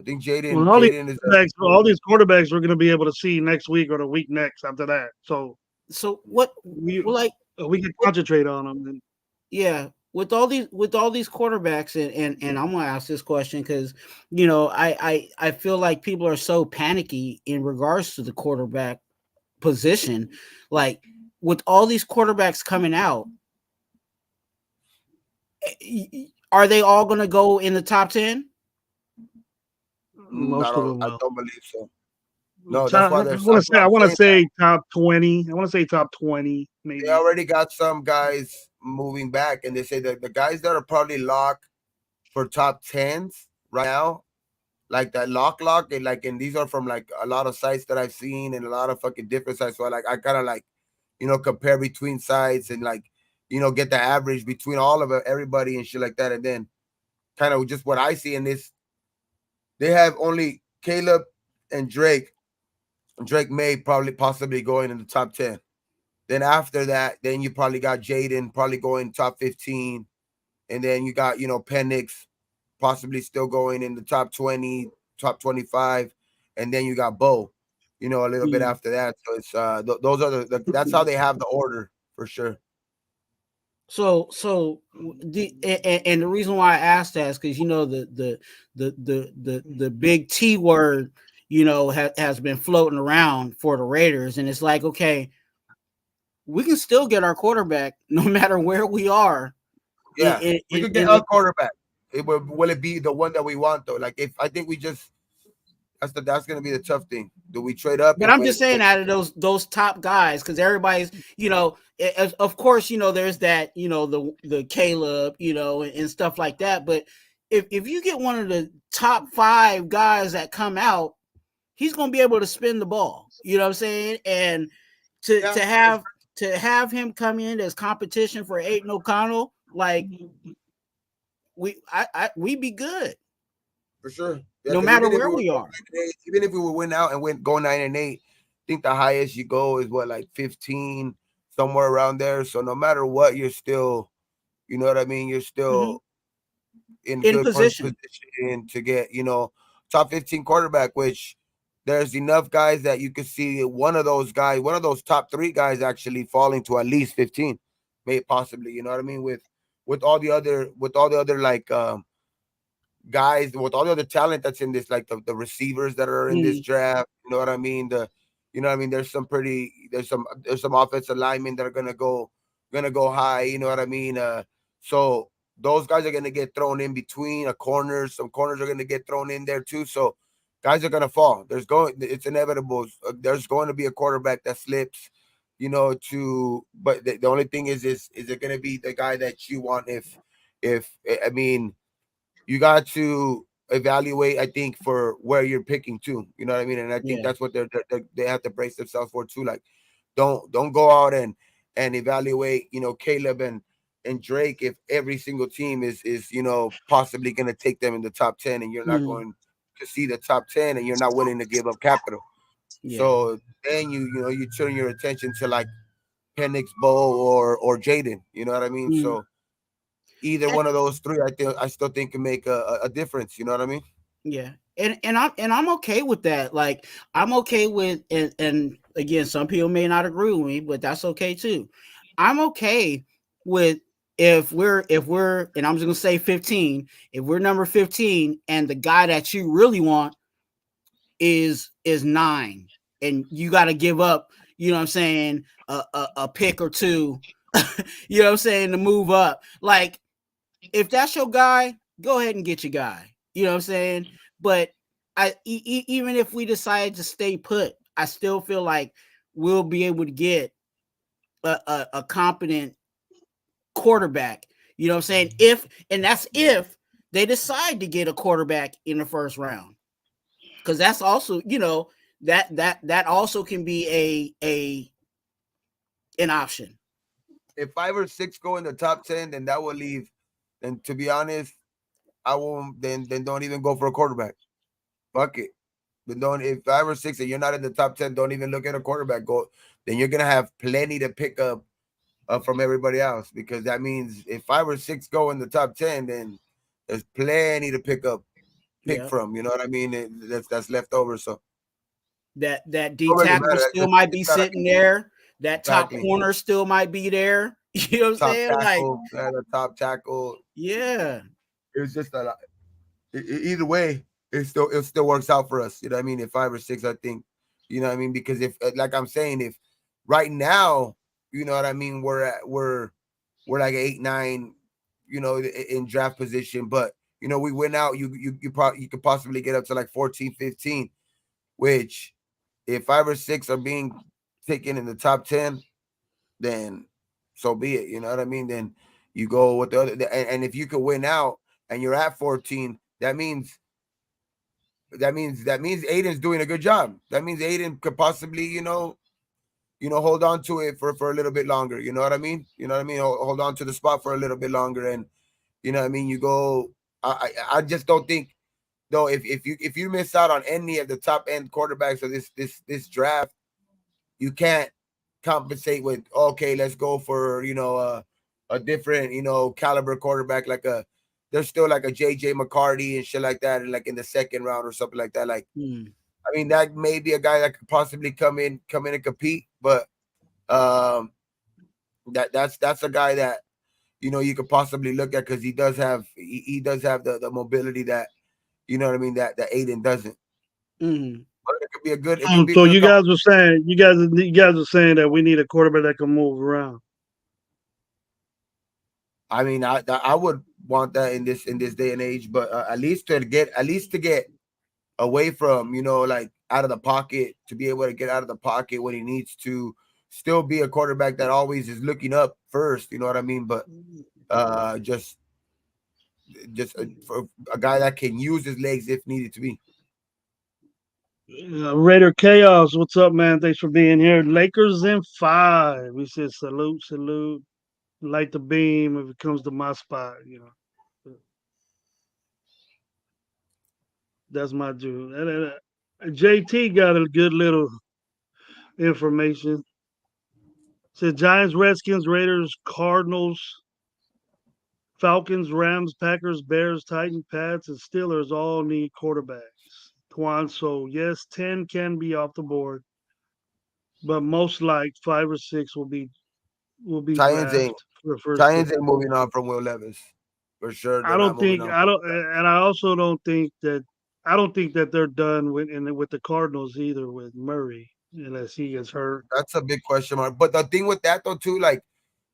I think Well, Jaden is all these quarterbacks we're going to be able to see next week or the week next after that. So So what? we Well, like, we can concentrate on them. And yeah, with all these quarterbacks, and I'm gonna ask this question because you know I feel like people are so panicky in regards to the quarterback position. Like with all these quarterbacks coming out, are they all gonna go in the top 10? most of them I will. don't believe so. No, that's why there's. I I'm want to saying say top 20. I want to say top 20 they maybe. already got some guys moving back, and they say that the guys that are probably locked for top tens right now, like that lock, and these are from like a lot of sites that I've seen and a lot of fucking different sites. So I kind of like, compare between sites and like, get the average between all of everybody and shit like that, and then kind of just what I see in this. They have only Caleb and Drake. Drake May probably possibly going in the top 10. Then after that, then you probably got Jaden probably going top 15. And then you got, Penix possibly still going in the top 20, top 25. And then you got Bo, a little bit after that. So it's those are that's how they have the order for sure. So and the reason why I asked that is because the big T word has been floating around for the Raiders, and it's like, okay, we can still get our quarterback no matter where we are. Yeah, we could get a quarterback. Will it be the one that we want though? Like if I think we just that's gonna be the tough thing. Do we trade up? But I'm just saying, out of those top guys, because everybody's, of course, there's that, the Caleb, and stuff like that. But if you get one of the top 5 guys that come out, he's going to be able to spin the ball. You know what I'm saying? And to have him come in as competition for Aiden O'Connell, like we'd be good for sure. Yeah, no matter where we are. Even if we would win out and go 9-8, I think the highest you go is what, like 15, somewhere around there. So no matter what, you're still, you know what I mean? You're still in good position to get, top 15 quarterback, which there's enough guys that you could see one of those top 3 guys actually falling to at least 15, maybe possibly, you know what I mean? With all the other like guys, with all the other talent that's in this, like the receivers that are in this draft, you know what I mean? There's some offensive linemen that are gonna go high, you know what I mean? So those guys are gonna get thrown in between a corner. Some corners are gonna get thrown in there too. So guys are gonna fall. It's inevitable. There's going to be a quarterback that slips. you know, but the only thing is it going to be the guy that you want? If I mean, you got to evaluate, I think, for where you're picking too. You know what I mean? And I think Yeah. that's what they have to brace themselves for too. Like, don't go out and evaluate, you know, Caleb and Drake if every single team is you know, possibly going to take them in the top 10, and you're not going to see the top 10, and you're not willing to give up capital. Yeah. So then you know, you turn your attention to like Penix, Bo, or Jaden. You know what I mean? So either one of those three, I still think can make a difference. You know what I mean? Yeah. And I'm okay with that. Like, I'm okay with, and again, some people may not agree with me, but that's okay too. I'm okay with if we're and I'm just gonna say 15, if we're number 15 and the guy that you really want is 9, and you got to give up, you know what I'm saying, a pick or two, you know what I'm saying, to move up. Like, if that's your guy, go ahead and get your guy. You know what I'm saying? But even if we decide to stay put, I still feel like we'll be able to get a competent quarterback. You know what I'm saying? That's if they decide to get a quarterback in the first round, because that's also, you know, that also can be an option. If 5 or 6 go in the top 10, then that will leave. Then, to be honest, I won't. Then don't even go for a quarterback. Fuck it. But don't, if 5 or 6 and you're not in the top 10, don't even look at a quarterback. Go. Then you're gonna have plenty to pick up from everybody else, because that means if 5 or 6 go in the top 10, then there's plenty to pick from. You know what I mean? That's left over. So That D don't really tackle matter. still might be sitting there. That top Exactly. corner still might be there. You know what I'm Top saying? Like, tackle, the top tackle. yeah. It was just a either way, it still works out for us. You know what I mean? If 5 or 6, I think, you know what I mean? Because if, like I'm saying, if right now, you know what I mean, we're like 8, 9, you know, in draft position, but you know, we went out, you could possibly get up to like 14, 15, which if 5 or 6 are being taken in the top 10, then so be it. You know what I mean? Then you go with the other, and if you could win out and you're at 14, that means Aiden's doing a good job. That means Aiden could possibly, hold on to it for a little bit longer. You know what I mean? You know what I mean? Hold on to the spot for a little bit longer, and you know what I mean. You go. I just don't think, though, if you miss out on any of the top end quarterbacks of this draft, you can't compensate with, okay, let's go for a different caliber quarterback, like there's still like a JJ McCarty and shit like that, and like in the second round or something like that. Like, I mean, that may be a guy that could possibly come in and compete, but that's a guy that you could possibly look at, because he does have the mobility that, you know what I mean, that Aiden doesn't. But it could be a good. So you guys were saying are saying that we need a quarterback that can move around. I mean, I would want that in this day and age, but at least to get away from, like out of the pocket, to be able to get out of the pocket when he needs to, still be a quarterback that always is looking up first. You know what I mean? But just for a guy that can use his legs if needed to be. Raider Chaos, what's up, man? Thanks for being here. Lakers in 5. We said salute, light the beam if it comes to my spot. That's my dude. JT got a good little information. Said Giants, Redskins, Raiders, Cardinals, Falcons, Rams, Packers, Bears, Titans, Pats, and Steelers all need quarterbacks. Twan, so yes, 10 can be off the board, but most like 5 or 6 will be drafted for the first. Giants ain't moving on from Will Levis for sure. I also don't think that they're done with the Cardinals either with Murray, unless he gets hurt. That's a big question mark. But the thing with that though too, like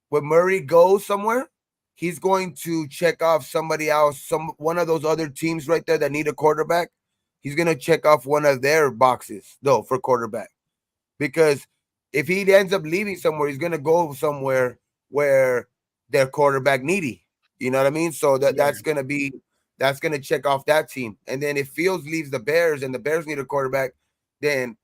when Murray goes somewhere, he's going to check off somebody else, one of those other teams right there that need a quarterback. He's gonna check off one of their boxes though for quarterback, because if he ends up leaving somewhere, he's gonna go somewhere where they're quarterback needy. You know what I mean? So that's gonna check off that team. And then if Fields leaves the Bears and the Bears need a quarterback, then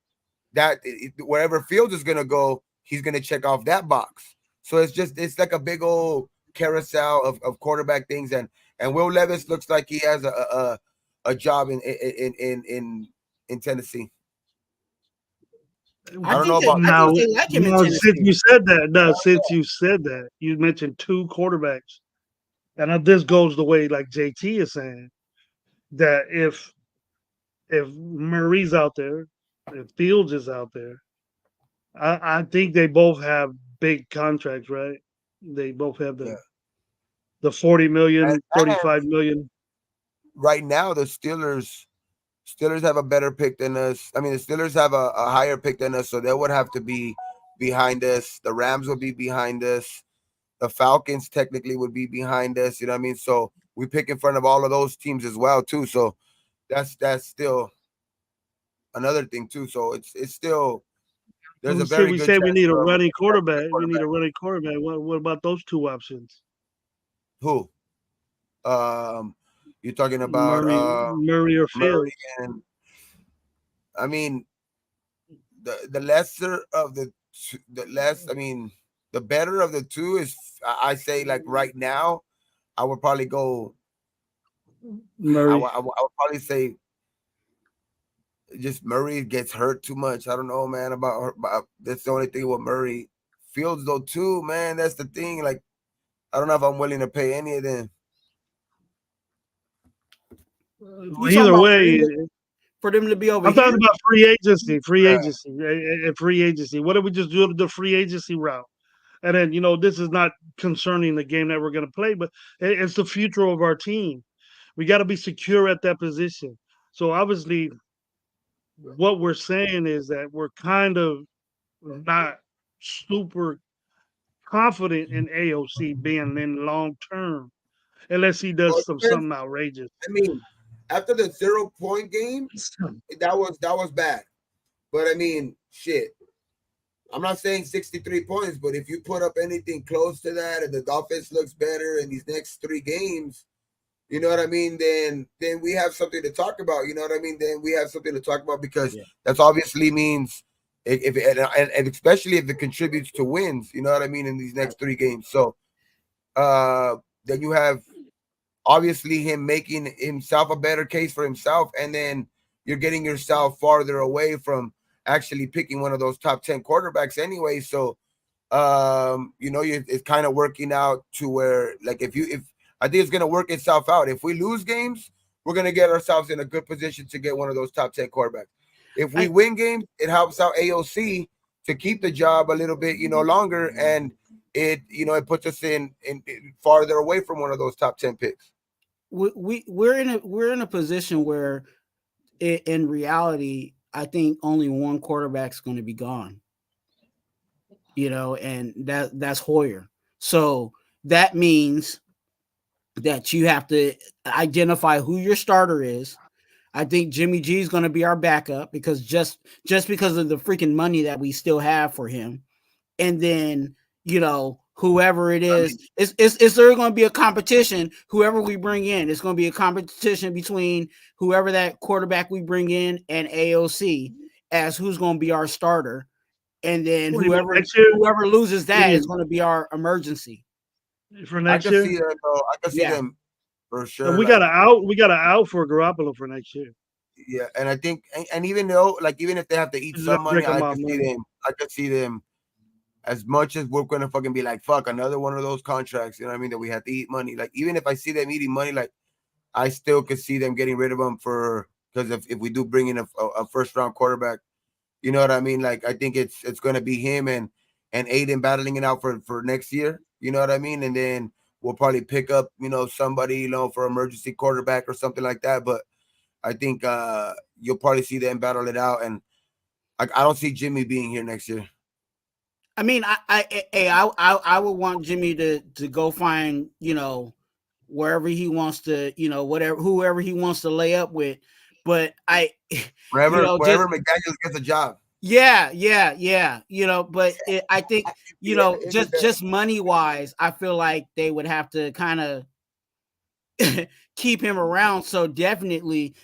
wherever Fields is gonna go, he's gonna check off that box. So it's like a big old carousel of quarterback things. And Will Levis looks like he has a job in Tennessee. I don't know about I think they like him in Tennessee. Since you said that, you mentioned two quarterbacks, and this goes the way like JT is saying that if Murray's out there, if Fields is out there, I think they both have big contracts, right? They both have the 40 million, 35 million. Right now, the Steelers have a better pick than us. I mean, the Steelers have a higher pick than us, so they would have to be behind us. The Rams will be behind us. The Falcons technically would be behind us. You know what I mean? So we pick in front of all of those teams as well, too. So that's still another thing, too. So it's still there's a very we good say we chance need a for running quarterback. We need a running quarterback. What about those two options? Who? You're talking about Murray or Fields? And I mean, the lesser of the less. I mean, the better of the two is. I say like right now, I would probably go Murray. I would probably say just Murray gets hurt too much. I don't know, man. About that's the only thing with Murray. Fields though too, man. That's the thing. Like, I don't know if I'm willing to pay any of them. Either way, for them to be over I'm here. talking about free agency. Free agency. What if we just do the free agency route? And then, this is not concerning the game that we're going to play, but it's the future of our team. We got to be secure at that position. So obviously, what we're saying is that we're kind of not super confident in AOC being in long term, unless he does something outrageous. I mean, after the 0-point game, that was bad. But I mean, shit. I'm not saying 63 points, but if you put up anything close to that and the offense looks better in these next 3 games, you know what I mean? Then we have something to talk about. You know what I mean? Then we have something to talk about because that's obviously means if and especially if it contributes to wins. You know what I mean? In these next 3 games, so then you have obviously him making himself a better case for himself, and then you're getting yourself farther away from actually picking one of those top 10 quarterbacks anyway. So, it's kind of working out to where, like, if I think it's going to work itself out. If we lose games, we're going to get ourselves in a good position to get one of those top 10 quarterbacks. If we win games, it helps out AOC to keep the job a little bit, longer. And it puts us in farther away from one of those top 10 picks. We're in a position where in reality, I think only one quarterback's going to be gone, and that's Hoyer. So that means that you have to identify who your starter is. I think Jimmy G is going to be our backup because just because of the freaking money that we still have for him. And then, whoever it is, is there going to be a competition? Whoever we bring in, it's going to be a competition between whoever that quarterback we bring in and AOC as who's going to be our starter. And then whoever loses that is going to be our emergency. For next year? I can see them for sure. And we got to out for Garoppolo for next year. Yeah, and I think, and even though, like, even if they have to eat some money, I could see them. As much as we're gonna fucking be like, fuck, another one of those contracts, you know what I mean, that we have to eat money. Like, even if I see them eating money, like, I still could see them getting rid of them because if we do bring in a first round quarterback, you know what I mean? Like, I think it's gonna be him and Aiden battling it out for next year, you know what I mean? And then we'll probably pick up, somebody, for emergency quarterback or something like that. But I think you'll probably see them battle it out, and I don't see Jimmy being here next year. I mean, I would want Jimmy to go find, wherever he wants to, whoever he wants to lay up with. But wherever McDaniels gets a job. Yeah. But I think Yeah, it is just money wise, I feel like they would have to kind of keep him around. So definitely,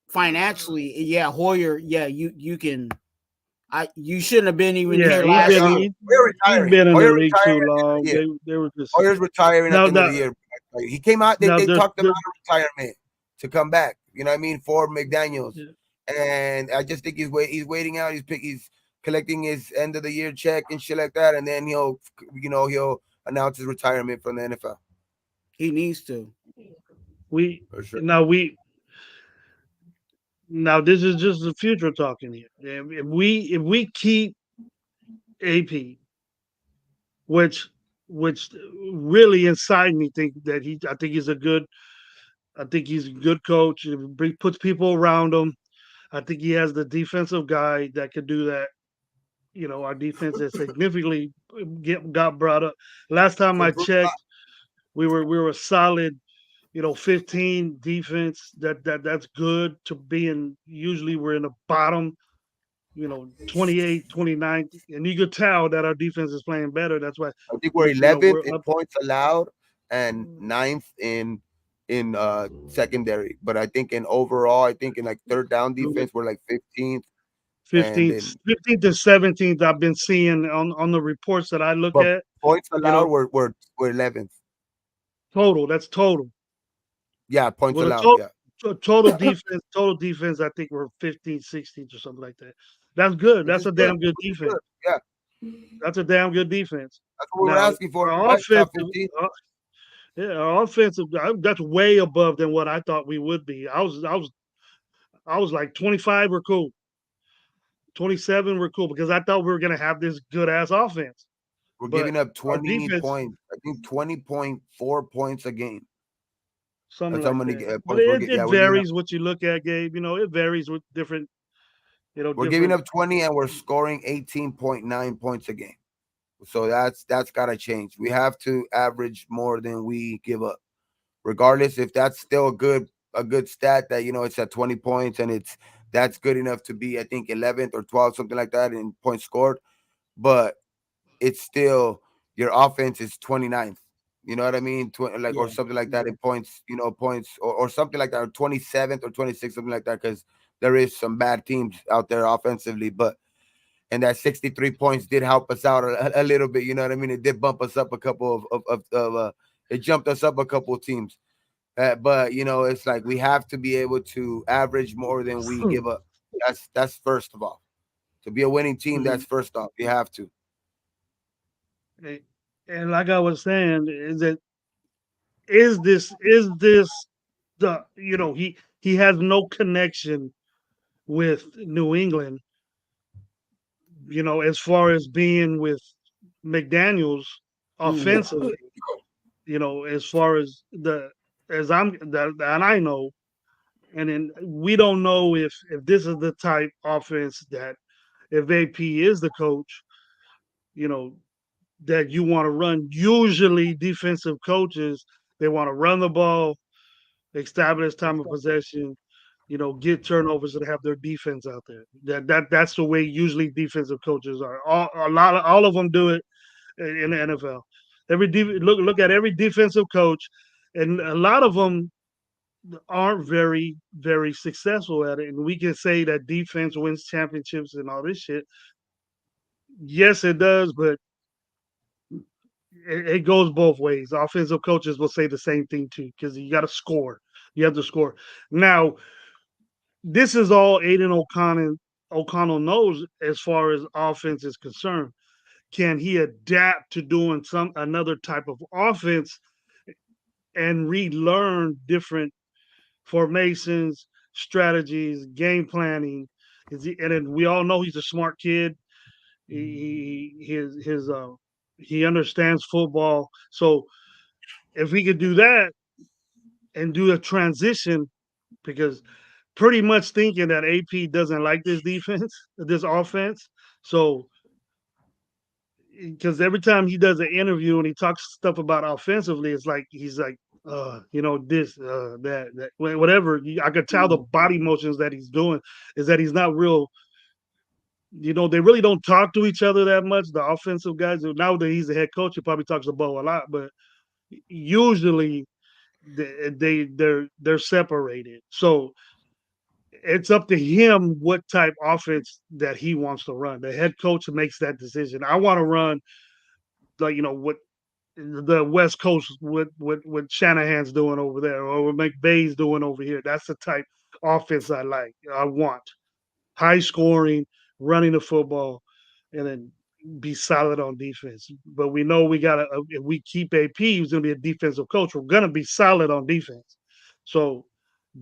financially, yeah, Hoyer, yeah, you can. You shouldn't have been even Yeah, here last year. We're he's retiring. been in the Hoyer league too retiring at the end of long. the year. They were just Hoyer's retiring at now the end of the that year. He came out. now They they're, talked him they're out of retirement to come back. You know what I mean? For McDaniels, and I just think he's waiting out. He's collecting his end of the year check and shit like that, and then he'll announce his retirement from the NFL. He needs to. we For sure. now this is just the future talking here. If we keep AP, which really inside me think that I think he's a good coach. He puts people around him. I think he has the defensive guy that could do that. Our defense has significantly got brought up. Last time It's I improved a lot. checked, we were a solid, 15 defense. That's good to being. Usually we're in the bottom, 28, 29, and you could tell that our defense is playing better. That's why, I think we're we're 11th in up. points allowed and 9th in secondary. But I think in overall, I think in like third down defense, we're like 15th. And 15th, then 15th and 17th. I've been seeing on the reports that I look but at. points You allowed, know, we're 11th. total. That's total. Yeah, points Well, the allowed. total Yeah. total defense. I think we're 15th, 16th or something like that. That's good. Which That's is a good. damn good Which is defense. good. Yeah. That's a damn good defense. That's what we were Now, asking for, our right? Top offensive, 15. yeah, our offensive. That's way above than what I thought we would be. I was like 25. We're cool. 27. We're cool because I thought we were gonna have this good ass offense, We're but giving up our 20 defense, points. I think 20.4 points a game. something That's how like many that. But points we're it, getting. it Yeah, we're giving up. varies what you look at, Gabe. It varies with different, We're giving different. up 20 and we're scoring 18.9 points a game. So that's gotta change. We have to average more than we give up. Regardless if that's still a good stat that it's at 20 points and that's good enough to be I think 11th or 12th, something like that in points scored, but it's still your offense is 29th. You know what I mean? Or Yeah. something like that in points, points or something like that, or 27th or 26th, something like that, because there is some bad teams out there offensively, but and that 63 points did help us out a little bit. You know what I mean? It did bump us up a couple of it jumped us up a couple of teams. But it's like we have to be able to average more than we give up. That's first of all. To be a winning team, Mhm. that's first off. You have to. And like I was saying, is this the he has no connection with New England, as far as being with McDaniels Mhm. offensively, as far as and I know, and then we don't know if this is the type offense that if AP is the coach, you know, that you want to run. Usually defensive coaches, they want to run the ball, establish time of possession, get turnovers and have their defense out there. That's the way usually defensive coaches are. All of them do it in the NFL. Look at every defensive coach, and a lot of them aren't very very successful at it. And we can say that defense wins championships and all this shit. Yes, it does, but it goes both ways. Offensive coaches will say the same thing too because you got to score. You have to score. Now, this is all Aiden O'Connell knows as far as offense is concerned. Can he adapt to doing another type of offense and relearn different formations, strategies, game planning? And then we all know he's a smart kid. He understands football. So if we could do that and do a transition, because pretty much thinking that AP doesn't like this defense, this offense. So because every time he does an interview and he talks stuff about offensively, it's like he's like, this, that, whatever. I could tell the body motions that he's doing is that he's not real. they really don't talk to each other that much. The offensive guys. Now that he's the head coach, he probably talks to Bo a lot, but usually they're separated. So it's up to him what type offense that he wants to run. The head coach makes that decision. I want to run like what the West Coast what Shanahan's doing over there or what McVay's doing over here. That's the type offense I like. I want high scoring, running the football, and then be solid on defense. But we know we gotta if we keep AP, who's gonna be a defensive coach, we're gonna be solid on defense. So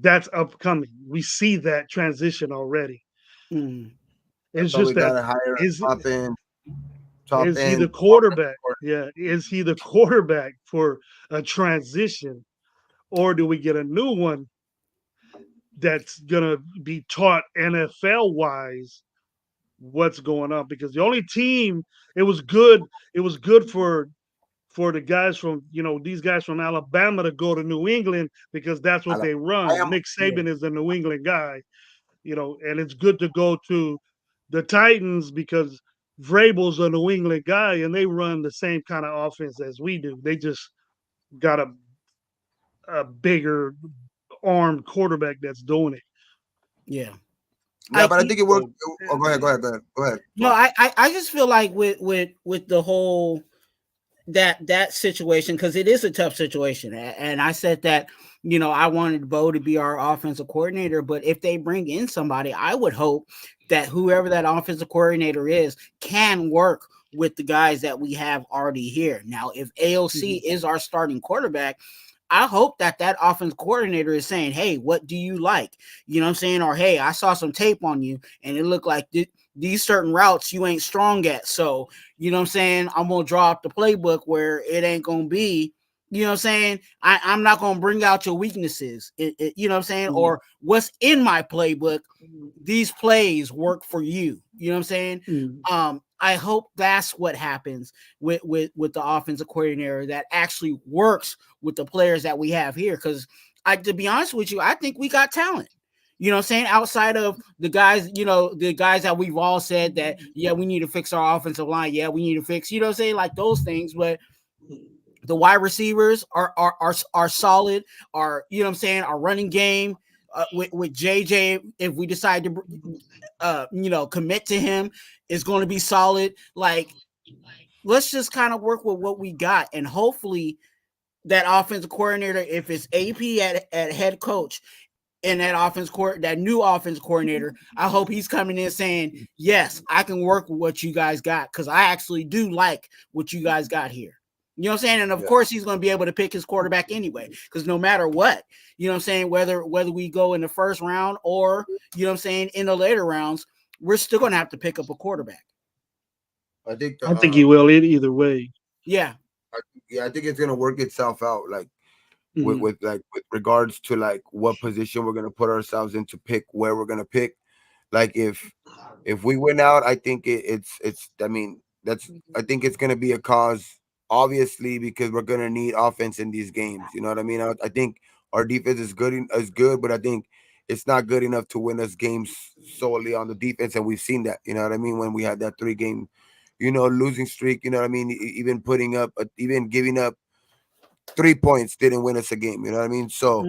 that's upcoming. We see that transition already. Mm. It's So we just that gotta hire is top is he the end. quarterback? Yeah, is he the quarterback for a transition, or do we get a new one that's gonna be taught NFL wise what's going on? Because the only team it was good for the guys from these guys from Alabama to go to New England because that's what they I run. am Nick Saban is a New England guy, and it's good to go to the Titans because Vrabel's a New England guy and they run the same kind of offense as we do. They just got a bigger armed quarterback that's doing it. Yeah. No, but I think it worked. Oh, go ahead. No, I just feel like with the whole that situation, because it is a tough situation, and I said that I wanted Bo to be our offensive coordinator, but if they bring in somebody, I would hope that whoever that offensive coordinator is can work with the guys that we have already here. Now, if AOC is our starting quarterback, I hope that offense coordinator is saying, hey, what do you like? You know what I'm saying? Or, hey, I saw some tape on you and it looked like these certain routes you ain't strong at. So, you know what I'm saying? I'm going to draw up the playbook where it ain't going to be, you know what I'm saying? I'm not going to bring out your weaknesses, you know what I'm saying? Or what's in my playbook, these plays work for you. You know what I'm saying? I hope that's what happens with the offensive coordinator that actually works with the players that we have here. Because to be honest with you, I think we got talent. You know what I'm saying? Outside of the guys, the guys that we've all said that, yeah, we need to fix our offensive line. Yeah, we need to fix, you know what I'm saying? Like those things. But the wide receivers are solid. Our, you know what I'm saying? Our running game with JJ, if we decide to, commit to him, is going to be solid. Like, let's just kind of work with what we got, and hopefully that offensive coordinator, if it's AP at head coach, and that new offense coordinator, I hope he's coming in saying, yes, I can work with what you guys got, because I actually do like what you guys got here. You know what I'm saying? And of course, he's going to be able to pick his quarterback anyway, because no matter what, you know what I'm saying, whether we go in the first round or, you know what I'm saying, in the later rounds, we're still going to have to pick up a quarterback. I think he will either way. Yeah. I think it's going to work itself out. Like, with regards to like what position we're gonna put ourselves in to pick where we're gonna pick. Like if we win out, I think it's I think it's gonna be a cause, obviously, because we're gonna need offense in these games. You know what I mean? I think our defense is good, but I think it's not good enough to win us games solely on the defense, and we've seen that. You know what I mean? When we had that 3-game, losing streak. You know what I mean? Even even giving up 3 points didn't win us a game. You know what I mean? So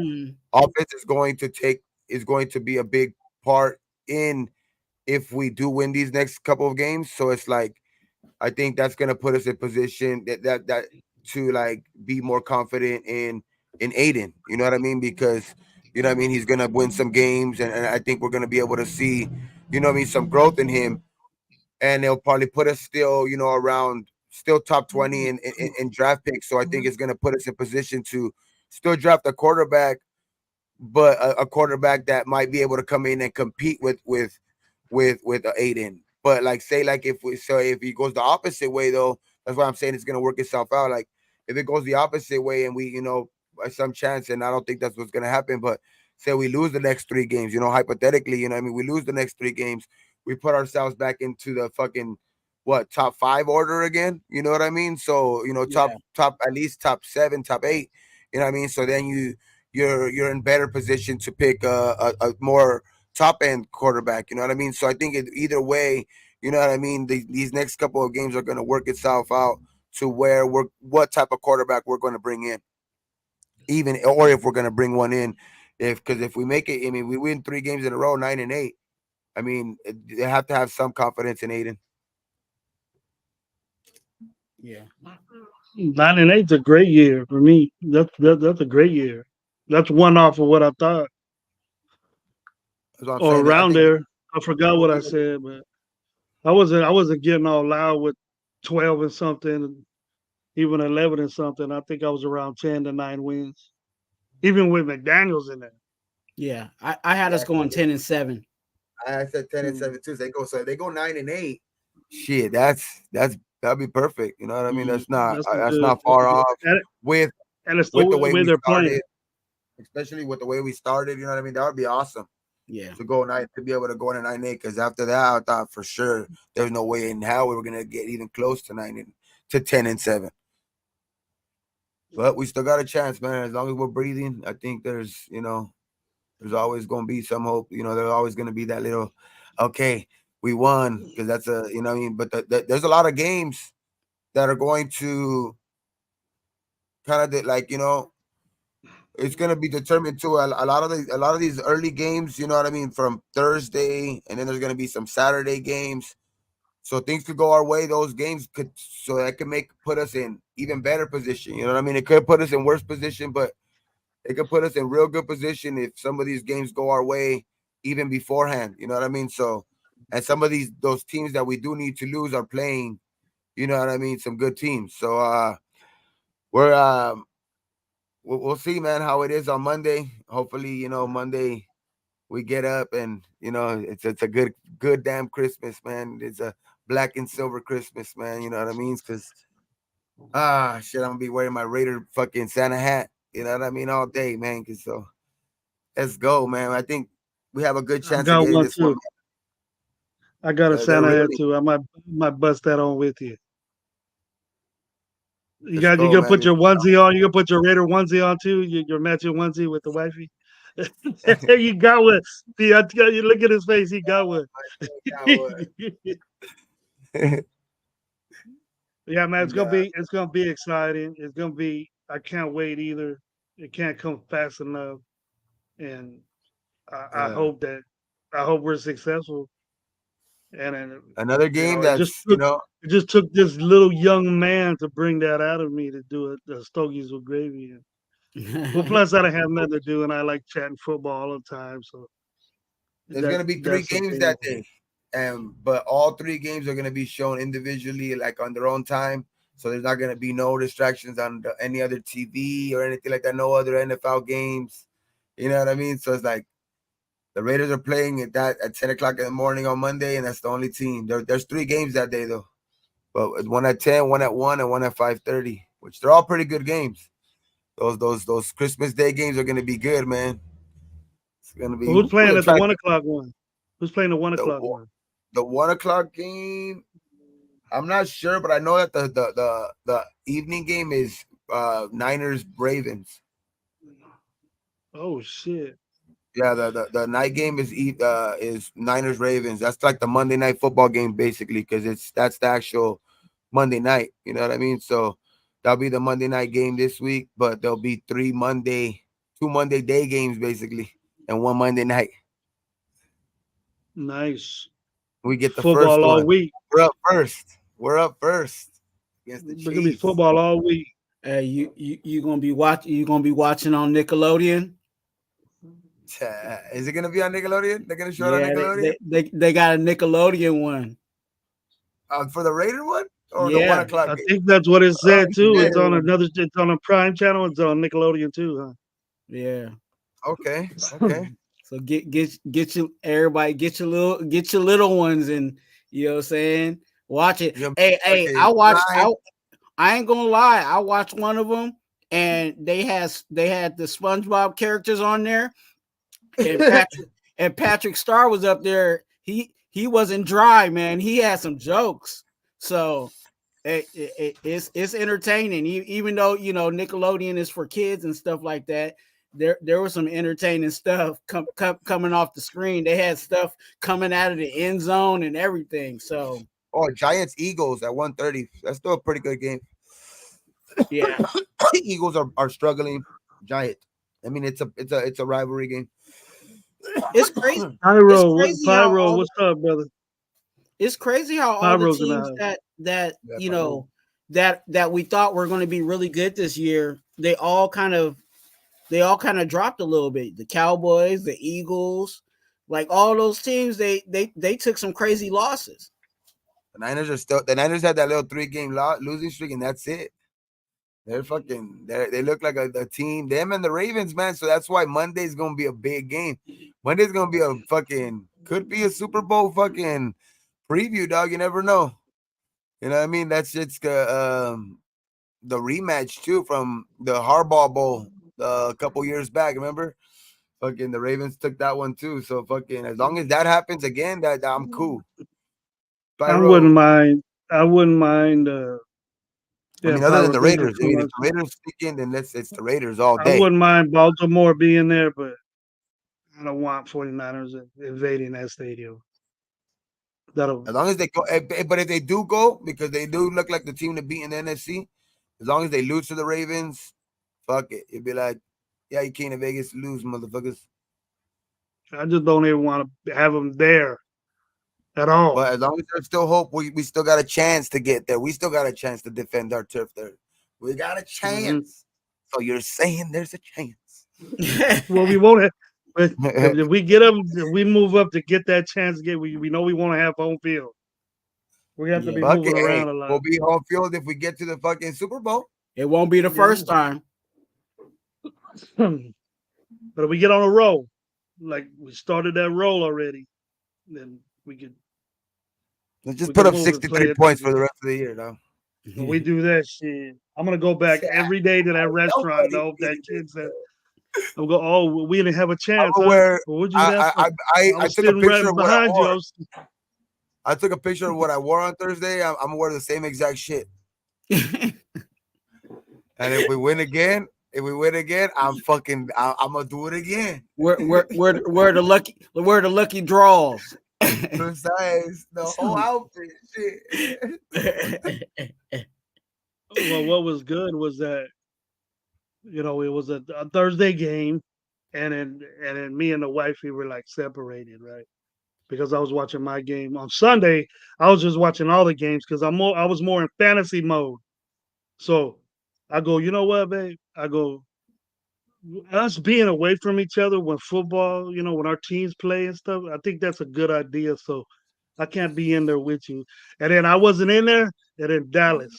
offense is going to be a big part in if we do win these next couple of games. So it's like, I think that's going to put us in position that to like be more confident in Aiden. You know what I mean? Because, you know what I mean, he's going to win some games, and I think we're going to be able to see, you know what I mean, some growth in him, and they'll probably put us still, around still top 20 in draft picks. So I think it's going to put us in position to still draft a quarterback, but a quarterback that might be able to come in and compete with Aiden. But like, say, like if he goes the opposite way, though, that's why I'm saying it's going to work itself out. Like if it goes the opposite way and we, by some chance, and I don't think that's what's going to happen, but say we lose the next 3 games, hypothetically, we lose the next 3 games, we put ourselves back into the fucking top 5 order again. You know what I mean? So, top at least top 7, top 8. You know what I mean? So then you're in better position to pick a more top end quarterback. You know what I mean? So I think either way, you know what I mean, these next couple of games are going to work itself out to where what type of quarterback we're going to bring in, even or if we're going to bring one in. Because if we make it, I mean, we win 3 games in a row, 9-8. I mean, they have to have some confidence in Aiden. Yeah. 9-8 is a great year for me. That's a great year. That's one off of what I thought, That's what I'm or saying. I around think there. I forgot what I said, but I wasn't getting all loud with 12 and something, even 11 and something. I think I was around 10 to 9 wins, even with McDaniels in there. Yeah. I had us going 10-7. I said 10-7 too. So if they go 9-8, shit, that'd be perfect. You know what I mean? Mhm. That's not far off And, with and it's the the way way we they're started, playing. especially with the way we started. You know what I mean? That would be awesome Yeah. to be able to go into 9-8. Because after that, I thought for sure there's no way in hell we were gonna get even close to 10-7. But we still got a chance, man. As long as we're breathing, I think there's always going to be some hope. There's always going to be that little, okay, we won, because that's what I mean. But there's a lot of games that are going to kind of like, it's going to be determined too. A lot of these early games, you know what I mean, from Thursday, and then there's going to be some Saturday games. So things could go our way. Those games that could put us in even better position. You know what I mean? It could put us in worse position, but it could put us in real good position if some of these games go our way even beforehand. You know what I mean? So, and some of those teams that we do need to lose are playing, you know what I mean, some good teams. So we'll see, man, how it is on Monday. Hopefully, Monday we get up and it's a good damn Christmas, man. It's a black and silver Christmas, man. You know what I mean? Because shit, I'm gonna be wearing my Raider fucking Santa hat. You know what I mean, all day, man. So let's go, man. I think we have a good I chance of got getting one this one. too. I got a They're Santa hat really too. I might bust that on with you. You let's got you go, gonna man. put your onesie on. You gonna put your Raider onesie on too. Your matching onesie with the wifey. You got one. See, you look at his face. He got one. Yeah, man, it's gonna be exciting. It's gonna be. I can't wait either. It can't come fast enough, and I hope we're successful. And then, Another game it that's just took this little young man to bring that out of me to do it. The Stogies with gravy. Well, plus I don't have nothing to do, and I like chatting football all the time. So there's gonna be 3 that's the games thing. that day, but all 3 games are gonna be shown individually, like on their own time. So there's not gonna be no distractions on any other TV or anything like that. No other NFL games. You know what I mean? So it's like the Raiders are playing at 10 o'clock in the morning on Monday, and that's the only team. There's 3 games that day though, but one at 10, one at 1, and one at 5:30, which they're all pretty good games. Those Christmas Day games are gonna be good, man. It's gonna be. Well, who's We're playing gonna at the try 1 o'clock one? Who's playing the one the o'clock one? the 1 o'clock game. I'm not sure, but I know that the evening game is Niners Ravens. Oh shit! Yeah, the night game is Niners Ravens. That's like the Monday night football game basically, because that's the actual Monday night. You know what I mean? So that'll be the Monday night game this week, but there'll be 2 Monday day games basically, and 1 Monday night. Nice We get the first football all one. week. We're up first against the It's gonna be Chiefs. football all week. Hey, you gonna be watching? You gonna be watching on Nickelodeon? Is it gonna be on Nickelodeon? They're gonna show it on Yeah, Nickelodeon they got a Nickelodeon one. For the Raider one or the Yeah. 1 o'clock I game? think that's what it said too. Yeah. It's on It's on a Prime channel. It's on Nickelodeon too, huh? Yeah. Okay. So get your everybody get your little ones, and you know what I'm saying, watch it. Hey, okay, I ain't gonna lie, I watched one of them, and they had the SpongeBob characters on there, and Patrick Star was up there. He wasn't dry, man. He had some jokes, so it's entertaining. Even though Nickelodeon is for kids and stuff like that, there was some entertaining stuff coming off the screen. They had stuff coming out of the end zone and everything. So Giants Eagles at 1:30. That's still a pretty good game. yeah, Eagles are struggling. Giant. I mean, it's a rivalry game. it's crazy. Pyro, crazy how Pyro, all what's up, brother? It's crazy how all the Pyro's in the teams house. that Yeah, you Pyro. know that we thought were going to be really good this year, they all kind of dropped a little bit. The Cowboys, the Eagles, like all those teams, they took some crazy losses. The Niners had that little 3-game losing streak, and that's it. They look like a team, them and the Ravens, man. So that's why Monday's gonna be a big game. Monday's gonna be could be a Super Bowl fucking preview, dog. You never know. You know what I mean? That's just the rematch too from the Harbaugh Bowl a couple years back. Remember? Fucking the Ravens took that one too. So fucking as long as that happens again, that I'm cool. I wouldn't mind. I wouldn't mind. I mean, other than the Raiders, I mean, if the Raiders speaking, then it's the Raiders all day. I wouldn't mind Baltimore being there, but I don't want 49ers invading that stadium. As long as they go, but if they do go, because they do look like the team to beat in the NFC, as long as they lose to the Ravens, fuck it. It'd be like, yeah, you came to Vegas to lose, motherfuckers. I just don't even want to have them there at all. But as long as there's still hope, we still got a chance to get there. We still got a chance to defend our turf there. We got a chance. So you're saying there's a chance? Well, we won't have. But if we get them, if we move up to get that chance, we know we want to have home field. We have to be moving around a lot. We'll be home field if we get to the fucking Super Bowl. It won't be the first time. But if we get on a roll, like we started that roll already, then we could. Let's just put up 63 points for the rest of the year, though. When we do that shit, I'm gonna go back every day to that restaurant. Know that kid said, "I'm go. Oh, we didn't have a chance." Well, what'd you I took a picture of what I wore. you. I took a picture of what I wore on Thursday. I'm gonna wear the same exact shit. And if we win again, I'm gonna do it again. We're the lucky draws. Precise, the whole outfit, shit. Well, what was good was that, it was a Thursday game, and then me and the wife, we were like separated, right? Because I was watching my game on Sunday. I was just watching all the games because I was more in fantasy mode. So I go, you know what, babe? I go, us being away from each other when football, when our teams play and stuff, I think that's a good idea. So I can't be in there with you. And then I wasn't in there, and then Dallas.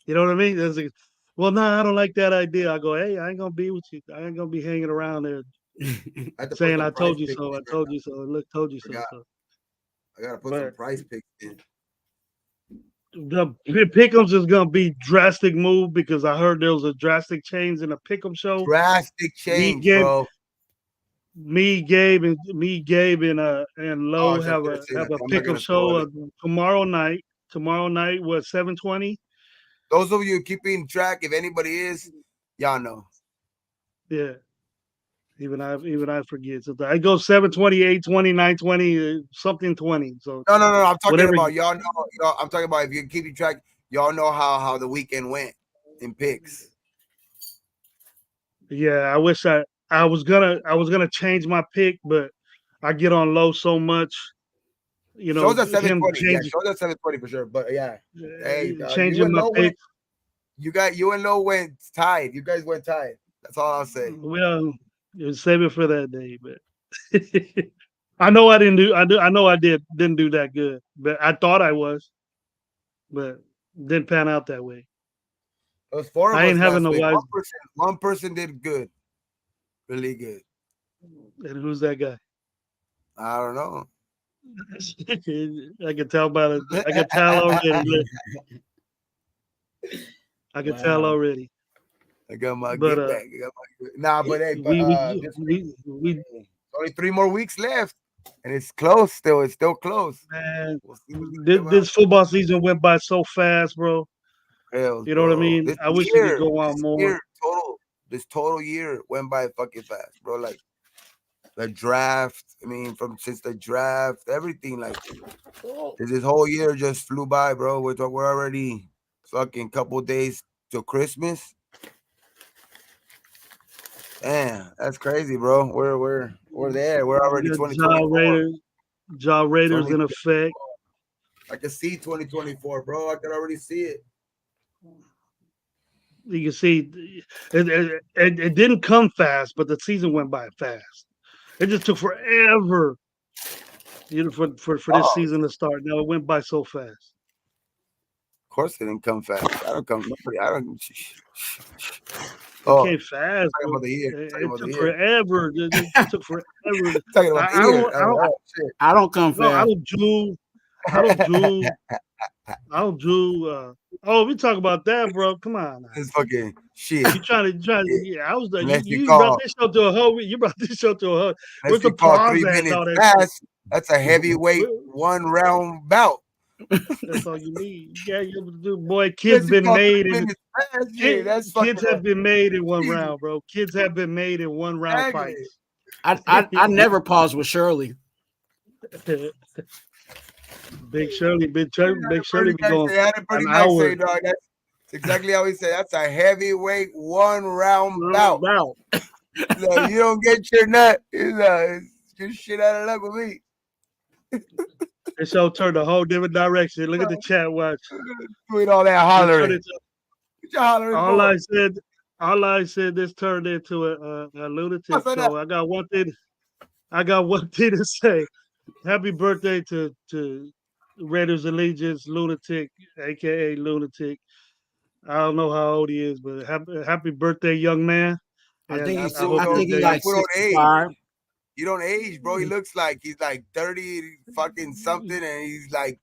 You know what I mean? Well, no, I don't like that idea. I go, hey, I ain't gonna be with you. I ain't gonna be hanging around there saying I told you so. I told you so. Look, told you so. I gotta put some price picks in. The pick'ems is gonna be drastic move because I heard there was a drastic change in the pick'em show. Drastic change, bro. Me, Gabe, and Lo have a pick'em show tomorrow night. Tomorrow night, what, 7:20? Those of you keeping track, if anybody is, y'all know. Yeah. Even I forget. So I go 7:20, 8:20, 9:20, something 20. So no. I'm talking about y'all know. I'm talking about if you're keeping track, y'all know how the weekend went in picks. Yeah, I wish I was gonna change my pick, but I get on Low so much. Shows at 7:20. Yeah, shows at 7:20 for sure. But yeah, hey, changing my pick. You and Low went tied. You guys went tied. That's all I'll say. Well, save it for that day, but I know I didn't do. I know I didn't do that good, but I thought I was, but didn't pan out that way. It was 4 of us. I ain't having no wise. One person did good, really good. And who's that guy? I don't know. I can tell by it. I can tell already. I can tell already. I got my get back. But hey, only 3 more weeks left, and it's close still. It's still close. Man, this football season went by so fast, bro. Hell, you know what I mean? I wish it could go on more. this total year went by fucking fast, bro. Like the draft. I mean, since the draft, everything like this whole year just flew by, bro. We're already fucking couple days till Christmas. Damn, that's crazy, bro. We're there. We're already 2024. Ja Raiders in effect. I can see 2024, bro. I can already see it. You can see it didn't come fast, but the season went by fast. It just took forever, for this season to start. No, it went by so fast. Of course, it didn't come fast. I don't come. I don't. It came fast. Talking about the year. It took forever. It took forever. Talking about the year. I don't come fast. No, I don't do. Oh, we talk about that, bro. Come on. Now. This fucking shit. You trying to? Yeah, I was like, you brought this show to a hoe. You brought this show to a hoe. Where's the pause 3 minutes fast? That's a heavyweight 1 round bout. That's all you need. You gotta be able to do. Boy, kids been made in. Kids have been made in 1 round, bro. Kids have been made in 1 round fights. I never pause with Shirley. Big Shirley be going an hour. Dog. That's exactly how he said. That's a heavyweight 1 round bout. Like, you don't get your nut. It's just shit out of luck with me. This show turned a whole different direction. Look at the chat watch. Tweet all that hollering. All I said. This turned into a lunatic show. I got one thing to say. Happy birthday to Raiders Allegiance Lunatic, aka Lunatic. I don't know how old he is, but happy birthday, young man. I think he's like 65. You don't age, bro. He looks like he's like 30 fucking something, and he's like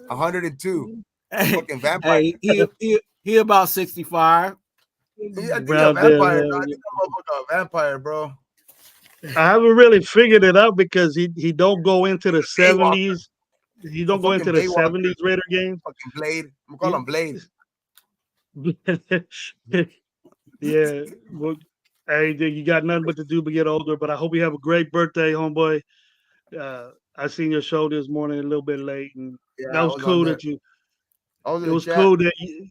102. Fucking vampire. Hey, he about 65. I think he's a vampire. I think I'm a vampire, bro. I haven't really figured it out because he don't go into the 70s. He don't go into the 70s Raider game. Fucking Blade. I'm gonna call him Blade. Yeah. Well, hey, you got nothing but to do but get older. But I hope you have a great birthday, homeboy. I seen your show this morning a little bit late, and that was cool that you. It was cool that you.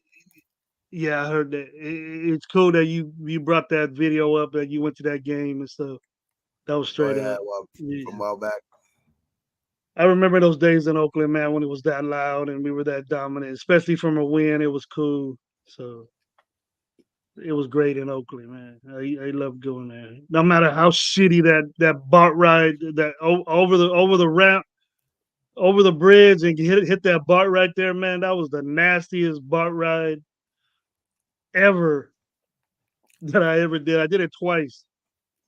Yeah, I heard that. It's cool that you brought that video up that you went to that game and stuff. That was straight up. From a while back. I remember those days in Oakland, man, when it was that loud and we were that dominant, especially from a win. It was cool. So it was great in Oakland, man. I love going there. No matter how shitty that BART ride, that over the ramp, over the bridge, and hit that BART right there, man. That was the nastiest BART ride ever that I ever did. I did it twice,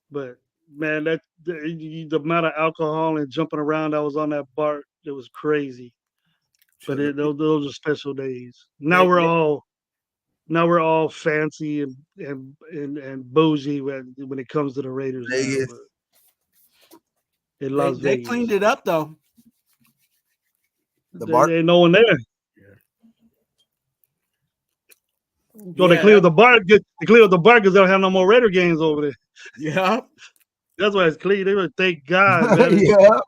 but man, that the amount of alcohol and jumping around I was on that BART, it was crazy. But those are special days. Now we're all fancy and bougie when it comes to the Raiders. In Las Vegas. They cleaned it up though. The BART? There ain't no one there. So they cleared the BART. They cleared the BART because they don't have no more Raider games over there. Yeah. That's why it's clean. They were, thank God. Man. Yeah.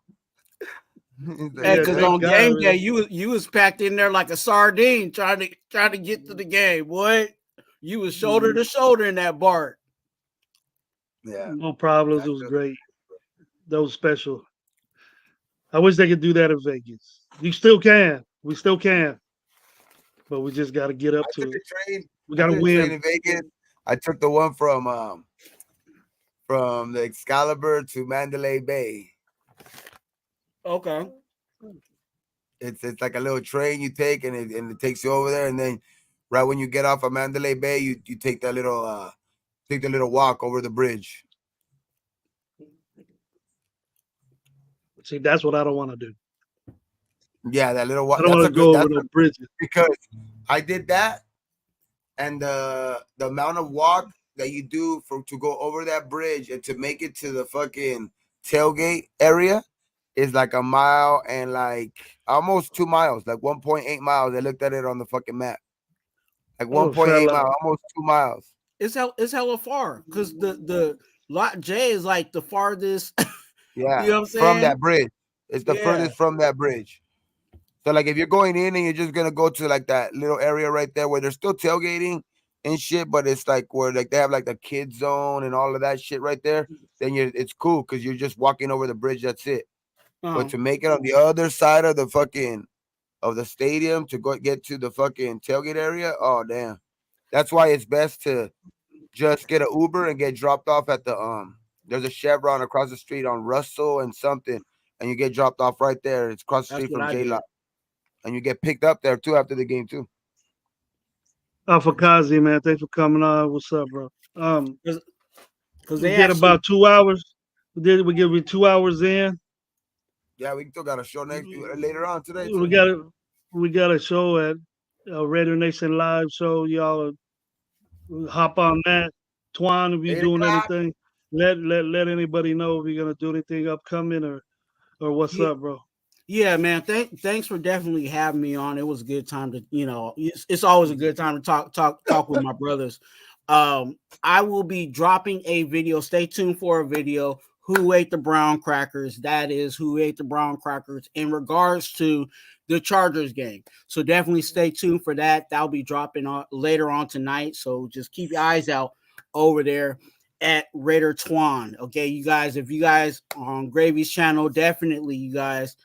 Hey, because on game day, you was packed in there like a sardine trying to get to the game, boy. You was shoulder to shoulder in that BART. Yeah. No problems. It was great. That was special. I wish they could do that in Vegas. You still can. We still can. But we just got to get up to it. We got to win. In Vegas. I took the one from the Excalibur to Mandalay Bay. Okay. It's like a little train you take, and it takes you over there, and then right when you get off of Mandalay Bay, you take that little walk over the bridge. See, that's what I don't want to do. Yeah, that little walk. I don't want to go over the bridges because I did that, and the amount of walk that you do to go over that bridge and to make it to the fucking tailgate area is like a mile and like almost 2 miles, like 1.8 miles. I looked at it on the fucking map. Like 1.8 miles, almost 2 miles. it's hella far because the lot J is like the farthest. Yeah, You know what I'm from saying? that bridge. It's the Yeah. furthest from that bridge. So like if you're going in and you're just gonna go to like that little area right there where they're still tailgating and shit, but it's like where like they have like the kid zone and all of that shit right there, then it's cool because you're just walking over the bridge. That's it. But to make it on the other side of the fucking of the stadium to go get to the fucking tailgate area, oh damn. That's why it's best to just get an Uber and get dropped off at the there's a Chevron across the street on Russell and something, and you get dropped off right there. It's across the That's street what from I J did. Lot. And you get picked up there too after the game too. Alfakazi, man, thanks for coming on. What's up, bro? Because We they get actually about 2 hours. We get 2 hours in. Yeah, we still got a show next later on today We too. got a we got a show at Raider Nation Live show. Y'all hop on that. Twan, if you 8 doing o'clock. anything, let anybody know if you're gonna do anything upcoming or what's Yeah. up, bro. Yeah, man. Thanks for definitely having me on. It was a good time to, it's always a good time to talk with my brothers. I will be dropping a video. Stay tuned for a video. Who ate the brown crackers? That is who ate the brown crackers in regards to the Chargers game. So definitely stay tuned for that. That'll be dropping on later on tonight. So just keep your eyes out over there at Raider Twan. Okay, you guys, if you guys on Gravy's channel, definitely you guys,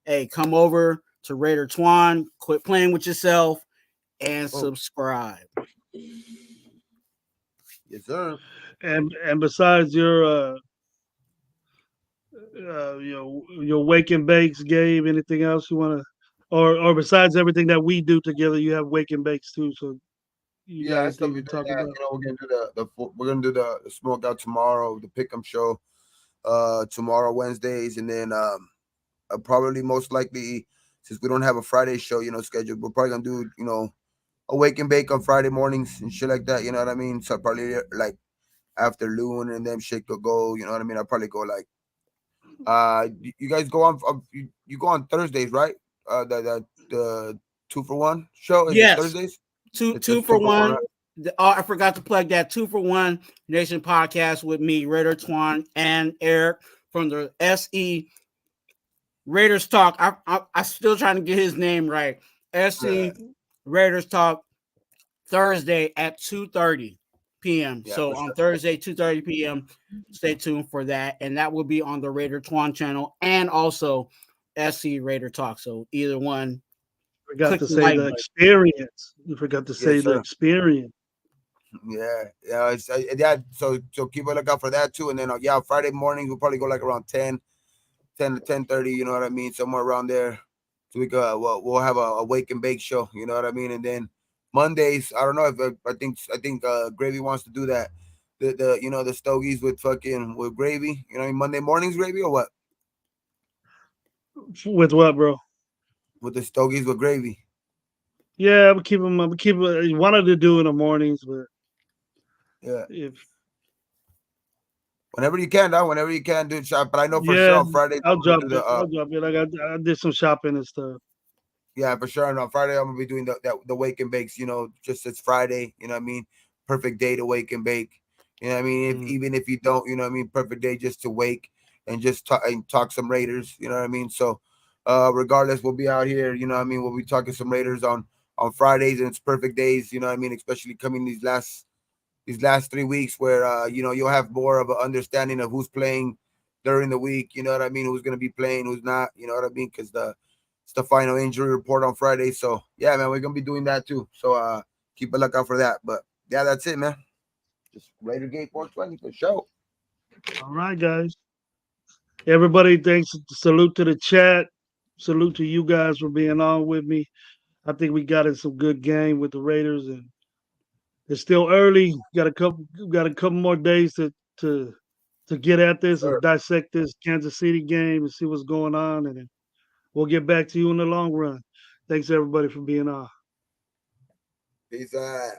hey, come over to Raider Twan, quit playing with yourself, and subscribe. Yes, sir. And besides your your wake and bakes, Gabe, anything else you wanna or besides everything that we do together, you have wake and bakes too. So you got Yeah, I still anything be to doing talk that. about? You know, we're gonna do the smoke out tomorrow, the pick'em show, tomorrow Wednesdays, and then probably most likely since we don't have a Friday show, scheduled, we're probably gonna do a wake and bake on Friday mornings and shit like that. You know what I mean? So probably like after Loon and them shit could go. You know what I mean? I'll probably go like you guys go on you go on Thursdays, right? The 2 for 1 show is it Yes, Thursdays? two It's just 2 for 1. right? I forgot to plug that 2 for 1 Nation podcast with me, Raider Twan, and Eric from the SE Raiders Talk. I still trying to get his name right. SE Raiders Talk Thursday at 2:30 p.m. Yeah, So for on sure. Thursday 2:30 p.m. Stay tuned for that, and that will be on the Raider Twan channel and also SC Raider Talk. So either one, Forgot click to the say like the button. experience. You forgot to say Yes, the sir. experience. Yeah. Yeah. So keep a lookout for that too. And then yeah, Friday mornings we'll probably go like around 10 to 10:30. You know what I mean? Somewhere around there. So we go. We'll have a wake and bake show. You know what I mean? And then Mondays, I don't know if I think Gravy wants to do that. The stogies with gravy. You know, what I mean? Monday mornings gravy or what? With what, bro? With the stogies with gravy. Yeah, I'm keeping. Wanted to do in the mornings, but Yeah. if Whenever you can, dog. Whenever you can, dude. Shop. But I know for sure yeah, on Fridays I'll I'm gonna drop do it. the I'll drop it. I did some shopping and stuff. Yeah, for sure. And on Friday, I'm gonna be doing the wake and bakes. Just it's Friday. You know what I mean? Perfect day to wake and bake. You know what I mean? Even if you don't, you know what I mean? Perfect day just to wake and just talk some Raiders. You know what I mean? So, regardless, we'll be out here. You know what I mean? We'll be talking some Raiders on Fridays, and it's perfect days. You know what I mean? Especially coming these last 3 weeks where you'll have more of an understanding of who's playing during the week. You know what I mean? Who's gonna be playing, who's not. You know what I mean? Because it's the final injury report on Friday. So yeah, man, we're gonna be doing that too. So keep a lookout for that. But yeah, that's it, man. Just Raider Gate 420 for sure. All right, guys. Everybody, thanks. Salute to the chat. Salute to you guys for being on with me. I think we got in some good game with the Raiders, and it's still early. Got a couple more days to get at this and Sure. dissect this Kansas City game and see what's going on, and then we'll get back to you in the long run. Thanks everybody for being on. Peace out.